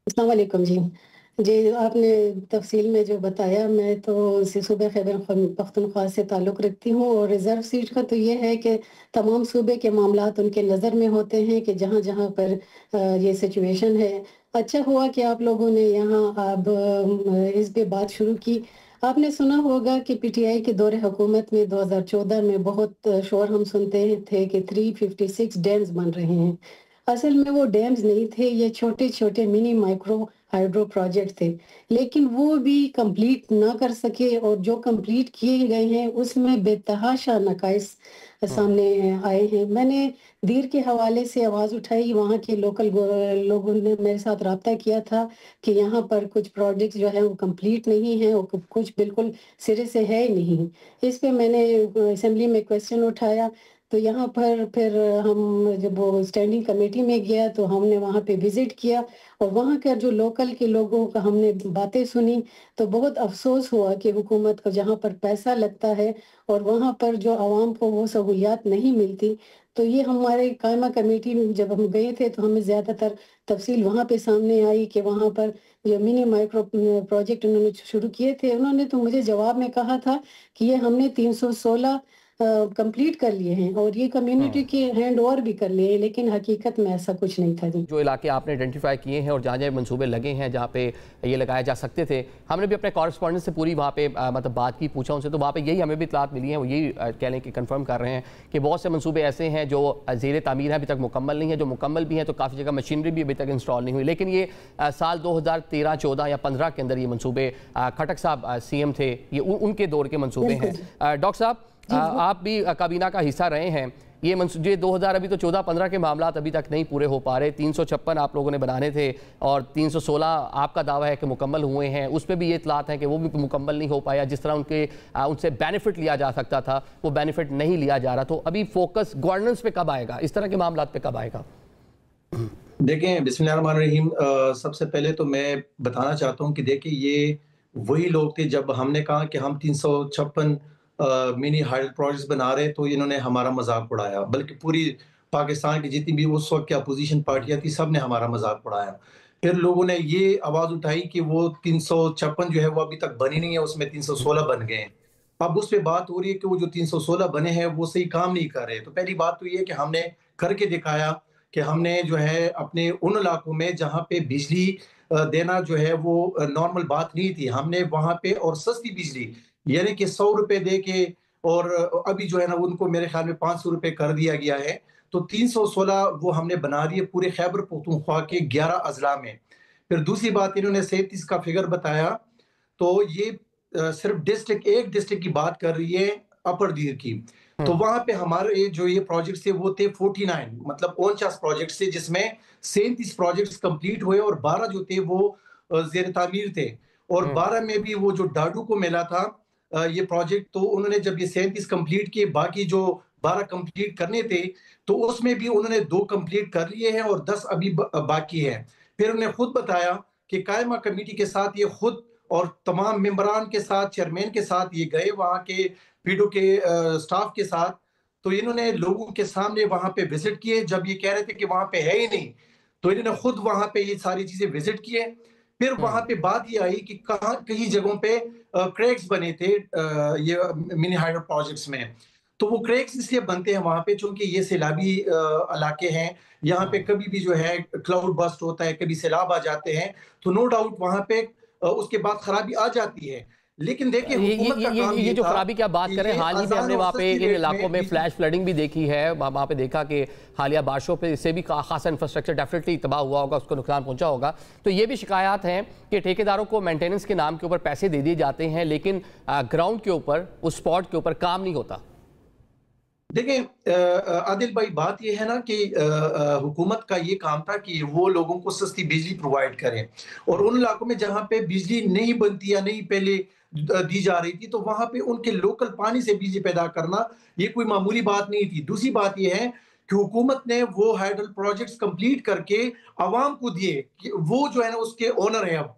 अस्सलाम वालेकुम जी, आपने तफसील में जो बताया, मैं तो सूबे खैबर पख्तूनख्वा से ताल्लुक़ रखती हूँ और रिज़र्व सीट का तो ये है कि तमाम सूबे के मामलात उनके नज़र में होते हैं कि जहाँ जहाँ पर ये सिचुएशन है। अच्छा हुआ कि आप लोगों ने यहाँ अब इस पे बात शुरू की। आपने सुना होगा कि PTI के दौरे हुकूमत में 2014 में बहुत शोर हम सुनते थे कि 356 डैम्स बन रहे हैं। असल में वो डैम्स नहीं थे, ये छोटे छोटे मिनी माइक्रो हाइड्रो प्रोजेक्ट थे, लेकिन वो भी कंप्लीट ना कर सके और जो कंप्लीट किए गए हैं उसमें बेतहाशा नकाइस सामने आए हैं। मैंने दीर के हवाले से आवाज़ उठाई, वहाँ के लोकल लोगों ने मेरे साथ रब्ता किया था कि यहाँ पर कुछ प्रोजेक्ट्स जो है वो कंप्लीट नहीं है और कुछ बिल्कुल सिरे से है ही नहीं। इस पे मैंने असेंबली में क्वेश्चन उठाया, तो यहाँ पर फिर हम जब वो स्टैंडिंग कमेटी में गया तो हमने वहाँ पे विज़िट किया और वहाँ के जो लोकल के लोगों का हमने बातें सुनी, तो बहुत अफसोस हुआ कि हुकूमत को जहाँ पर पैसा लगता है और वहाँ पर जो आवाम को वो सहूलियात नहीं मिलती। तो ये हमारे कायमा कमेटी में जब हम गए थे तो हमें ज़्यादातर तफसील वहाँ पे सामने आई कि वहाँ पर जो मिनी माइक्रो प्रोजेक्ट उन्होंने शुरू किए थे, उन्होंने तो मुझे जवाब में कहा था कि ये हमने 316 कंप्लीट कर लिए हैं और ये कम्युनिटी के हैंड ओवर भी कर लिए हैं, लेकिन हकीकत में ऐसा कुछ नहीं था जी। जो इलाके आपने आइडेंटिफाई किए हैं और जहाँ जहाँ मंसूबे लगे हैं जहाँ पे ये लगाए जा सकते थे, हमने भी अपने कॉरेस्पॉन्डेंट से पूरी वहाँ पे मतलब बात की, पूछा उनसे, तो वहाँ पे यही हमें भी इतलात मिली है, वो यही कह लें कि कंफर्म कर रहे हैं कि बहुत से मंसूबे ऐसे हैं जो ज़ेर तामीर हैं, अभी तक मुकम्मल नहीं है, जो मुकम्मल भी हैं तो काफ़ी जगह मशीनरी भी अभी तक इंस्टॉल नहीं हुई। लेकिन ये साल 2013, 14 या 15 के अंदर ये मंसूबे, खटक साहब CM थे, ये उनके दौर के मंसूबे हैं। डॉक्टर साहब, आप भी काबीना का हिस्सा रहे हैं, ये 2000 अभी तो 14-15 के मामला अभी तक नहीं पूरे हो पा रहे, 356 आप लोगों ने बनाने थे और 316 आपका दावा है कि मुकम्मल हुए हैं, उस पर भी ये इतलात है कि वो भी मुकम्मल नहीं हो पाया, जिस तरह उनसे बेनिफिट लिया जा सकता था वो बेनिफिट नहीं लिया जा रहा। तो अभी फोकस गवर्नेंस पे कब आएगा, इस तरह के मामला पे कब आएगा? देखें, बिस्मिल्लाहिर्रहमानिर्रहीम, सबसे पहले तो मैं बताना चाहता हूँ कि देखिए ये वही लोग थे जब हमने कहा कि हम 356 मिनी हाइडल प्रोजेक्ट्स बना रहे, तो इन्होंने हमारा मजाक उड़ाया, बल्कि पूरी पाकिस्तान की जितनी भी उस वक्त की अपोजिशन पार्टियां थी सब ने हमारा मजाक उड़ाया। फिर लोगों ने ये आवाज उठाई कि वो 356 जो है वो अभी तक बनी नहीं है, उसमें 316 बन गए हैं। अब उस पर बात हो रही है कि वो जो 316 बने हैं वो सही काम नहीं कर रहे। तो पहली बात तो ये कि हमने करके दिखाया कि हमने जो है अपने उन इलाकों में जहाँ पे बिजली देना जो है वो नॉर्मल बात नहीं थी, हमने वहां पे और सस्ती बिजली यानी कि 100 रुपए दे के, और अभी जो है ना उनको मेरे ख्याल में 500 रुपए कर दिया गया है, तो 316 वो हमने बना दिए पूरे खैबर पख्तूनख्वा के 11 अजला में। फिर दूसरी बात इन्होंने 37 का फिगर बताया, तो ये सिर्फ एक डिस्ट्रिक्ट की बात कर रही है, अपर दीर की। तो वहां पे हमारे जो ये प्रोजेक्ट थे वो थे 49, मतलब 49 प्रोजेक्ट थे, जिसमें 37 प्रोजेक्ट्स कंप्लीट हुए और 12 जो थे वो जेर तामीर थे, और 12 में भी वो जो डाडू को मिला था ये प्रोजेक्ट, तो उन्होंने जब ये 37 कंप्लीट किए, बाकी जो 12 कंप्लीट करने थे तो उसमें भी उन्होंने 2 कंप्लीट कर लिए हैं और 10 अभी बाकी है। फिर उन्होंने खुद बताया कि कायमा कमेटी के साथ ये खुद और तमाम मेंबरान के साथ, चेयरमैन के साथ ये गए वहाँ के पीडो के स्टाफ के साथ, तो इन्होंने लोगों के सामने वहाँ पे विजिट किए, जब ये कह रहे थे कि वहाँ पे है ही नहीं, तो इन्होंने खुद वहाँ पे ये सारी चीजें विजिट किए। फिर वहां पे बात ये आई कि कहीं जगहों पे क्रैक्स बने थे ये मिनी हाइडल प्रोजेक्ट्स में, तो वो क्रैक्स इसलिए बनते हैं वहां पे चूंकि ये सैलाबी इलाके हैं, यहाँ पे कभी भी जो है क्लाउड बस्ट होता है, कभी सैलाब आ जाते हैं, तो नो डाउट वहां पे उसके बाद खराबी आ जाती है। लेकिन देखिए ये जो खराबी की आप बात करें, हाल ही में हमने वहाँ पे इन इलाकों में फ्लैश फ्लडिंग भी देखी है, वहाँ पे देखा कि हालिया बारिशों पे इससे भी खासा इंफ्रास्ट्रक्चर डेफिनेटली तबाह हुआ होगा, उसको नुकसान पहुंचा होगा। तो ये भी शिकायत हैं कि ठेकेदारों को मेंटेनेंस के नाम के ऊपर पैसे दे दिए जाते हैं, लेकिन ग्राउंड के ऊपर, उस स्पॉट के ऊपर काम नहीं होता। देखिए आदिल भाई, बात यह है ना कि हुकूमत का ये काम था कि वो लोगों को सस्ती बिजली प्रोवाइड करें, और उन इलाकों में जहाँ पे बिजली नहीं बनती या नहीं पहले दी जा रही थी, तो वहां पे उनके लोकल पानी से बिजली पैदा करना ये कोई मामूली बात नहीं थी। दूसरी बात ये है कि हुकूमत ने वो हाइडल प्रोजेक्ट्स कंप्लीट करके आवाम को दिए कि वो जो है ना उसके ओनर है। अब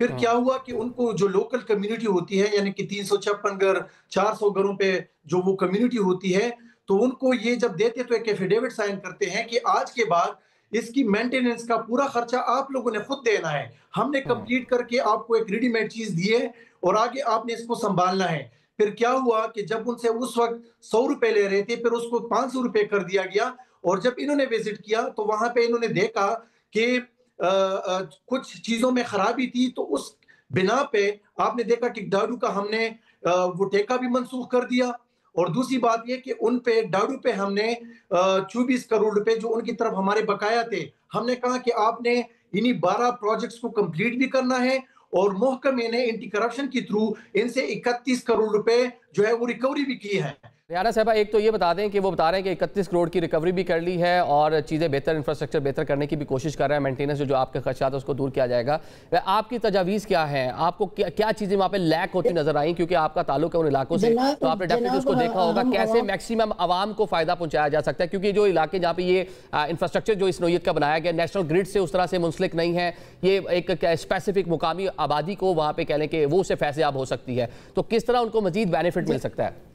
फिर क्या हुआ कि उनको जो लोकल कम्युनिटी होती है, यानी कि 356 घर, 400 घरों पे जो वो कम्युनिटी होती है, तो उनको ये जब देते तो एक एफिडेविट साइन करते हैं कि आज के बाद इसकी मेंटेनेंस का पूरा खर्चा आप लोगों ने खुद देना है, हमने कंप्लीट करके आपको एक रेडीमेड चीज दी है और आगे आपने इसको संभालना है। फिर क्या हुआ कि जब उनसे उस वक्त 100 रुपए ले रहे थे, फिर उसको 500 रुपए कर दिया गया, और जब इन्होंने विजिट किया तो वहां पे इन्होंने देखा कि कुछ चीजों में खराबी थी, तो उस बिना पे आपने देखा कि डाडू का हमने वो ठेका भी मंसूख कर दिया, और दूसरी बात यह कि उन पे डाडू पे हमने 24 करोड़ रुपए जो उनकी तरफ हमारे बकाया थे, हमने कहा कि आपने इन्हीं 12 प्रोजेक्ट्स को कंप्लीट भी करना है, और महकमे ने एंटी करप्शन के थ्रू इनसे 31 करोड़ रुपए जो है वो रिकवरी भी की है। रियाना साहबा, एक तो ये बता दें कि वो बता रहे हैं कि 31 करोड़ की रिकवरी भी कर ली है और चीज़ें बेहतर, इंफ्रास्ट्रक्चर बेहतर करने की भी कोशिश कर रहे हैं, मेंटेनेंस जो आपके खर्चात है उसको दूर किया जाएगा। आपकी तजावीज़ क्या है, आपको क्या चीज़ें वहाँ पे लैक होती नजर आई, क्योंकि आपका ताल्लुक है उन इलाकों से, तो आपने डेफिनेटली उसको देखा होगा, कैसे मैक्सिमम आवाम को फ़ायदा पहुँचाया जा सकता है, क्योंकि जो इलाके जहाँ पे ये इंफ्रास्ट्रक्चर जो इस नौयत का बनाया गया नेशनल ग्रिड से उस तरह से मुंसलिक नहीं है, ये एक स्पेसिफिक मुकामी आबादी को वहाँ पे कह लें कि वो उससे फैज़याब हो सकती है, तो किस तरह उनको मजीद बेनिफिट मिल सकता है?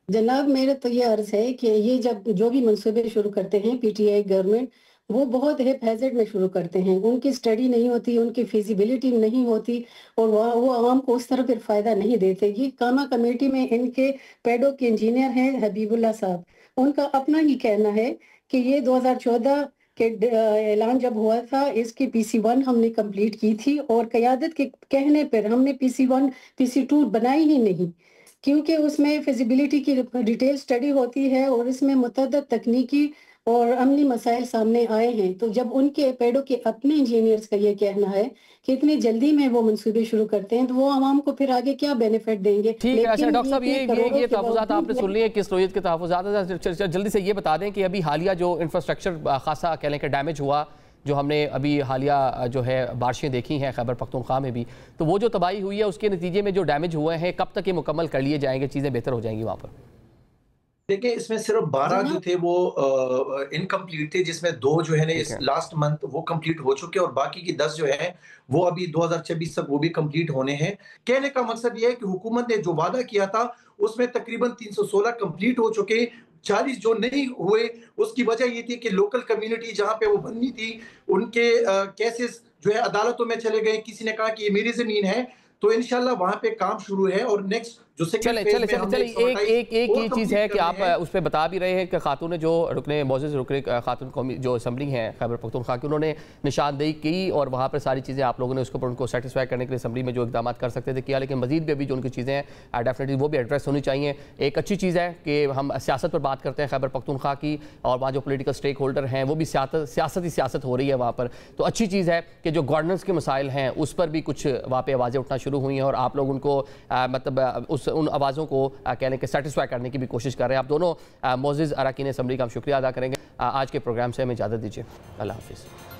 जनाब, मेरा तो ये अर्ज है कि ये जब जो भी मंसूबे शुरू करते हैं पीटीआई गवर्नमेंट, वो बहुत हैज़ार्ड में शुरू करते हैं, उनकी स्टडी नहीं होती, उनकी फिजिबिलिटी नहीं होती और वो आवाम को उस तरह फिर फ़ायदा नहीं देते। ये कामा कमेटी में इनके पैडो के इंजीनियर हैं हबीबुल्ला साहब, उनका अपना ही कहना है कि ये 2014 के ऐलान जब हुआ था, इसकी PC1 हमने कंप्लीट की थी और क़यादत के कहने पर हमने PC1 PC2 बनाई ही नहीं, क्योंकि उसमें फिजिबिलिटी की डिटेल स्टडी होती है और इसमें मुतअद्दिद तकनीकी और अमली मसाइल सामने आए हैं। तो जब उनके पैडो के अपने इंजीनियर्स का ये कहना है कि इतनी जल्दी में वो मंसूबे शुरू करते हैं, तो वो आवाम को फिर आगे क्या बेनिफिट देंगे। ठीक है, अच्छा डॉक्टर साहब, ये तहफ़्फ़ुज़ात आपने सुन लिए, किस नौइयत के तहफ़्फ़ुज़ात। जल्दी से ये बता दें कि अभी हालिया जो इंफ्रास्ट्रक्चर खासा कह लें कि डैमेज हुआ, जो हमने अभी हालिया जो है बारिशें देखी हैं खैबर पख्तूनख्वा में भी, तो वो जो तबाही हुई है उसके नतीजे में जो डैमेज हुए हैं, कब तक ये मुकम्मल कर लिए जाएंगे, चीज़ें बेहतर हो जाएंगी वहाँ पर? देखिए, इसमें सिर्फ 12 जो थे वो इनकम्प्लीट थे, जिसमें 2 जो है ना इस लास्ट मंथ वो कंप्लीट हो चुके और बाकी की 10 जो है वो अभी 2026 तक वो भी कंप्लीट होने हैं। कहने का मकसद ये है कि हुकूमत ने जो वादा किया था उसमें तकरीबन 316 कंप्लीट हो चुके, 40 जो नहीं हुए उसकी वजह ये थी कि लोकल कम्युनिटी जहाँ पे वो बननी थी उनके केसेस जो है अदालतों में चले गए। किसी ने कहा कि ये मेरी जमीन है, तो इंशाल्लाह वहाँ पे काम शुरू है और नेक्स्ट जो चले एक ये चीज़ है कि आप उस पर बता भी रहे हैं कि खातून ने जो रुकने मोअज़्ज़ज़ रुकने खातून कौमी जो असेंबली हैं खैबर पख्तूनख्वा की, उन्होंने निशानदेही की और वहाँ पर सारी चीज़ें आप लोगों ने उसके ऊपर उनको सेटिस्फाई करने के लिए असेंबली में जो इकदाम कर सकते थे किया, लेकिन मजीद भी अभी जो उनकी चीज़ें हैं डेफिनेटली वो भी एड्रेस होनी चाहिए। एक अच्छी चीज़ है कि हम सियासत पर बात करते हैं खैबर पख्तूनख्वा की, और वहाँ जो पोलिटिकल स्टेक होल्डर हैं वो भी सियासत हो रही है वहाँ पर, तो अच्छी चीज़ है कि जो गवर्नेंस के मसाइल हैं उस पर भी कुछ वहाँ पर आवाज़ें उठना शुरू हुई हैं और आप लोग उनको मतलब उन आवाज़ों को कहने के सेटिस्फाई करने की भी कोशिश कर रहे हैं। आप दोनों मोअज़्ज़ज़ अरकान असेंबली का हम शुक्रिया अदा करेंगे। आज के प्रोग्राम से हमें इजाज़त दीजिए। अल्लाह हाफ़िज़।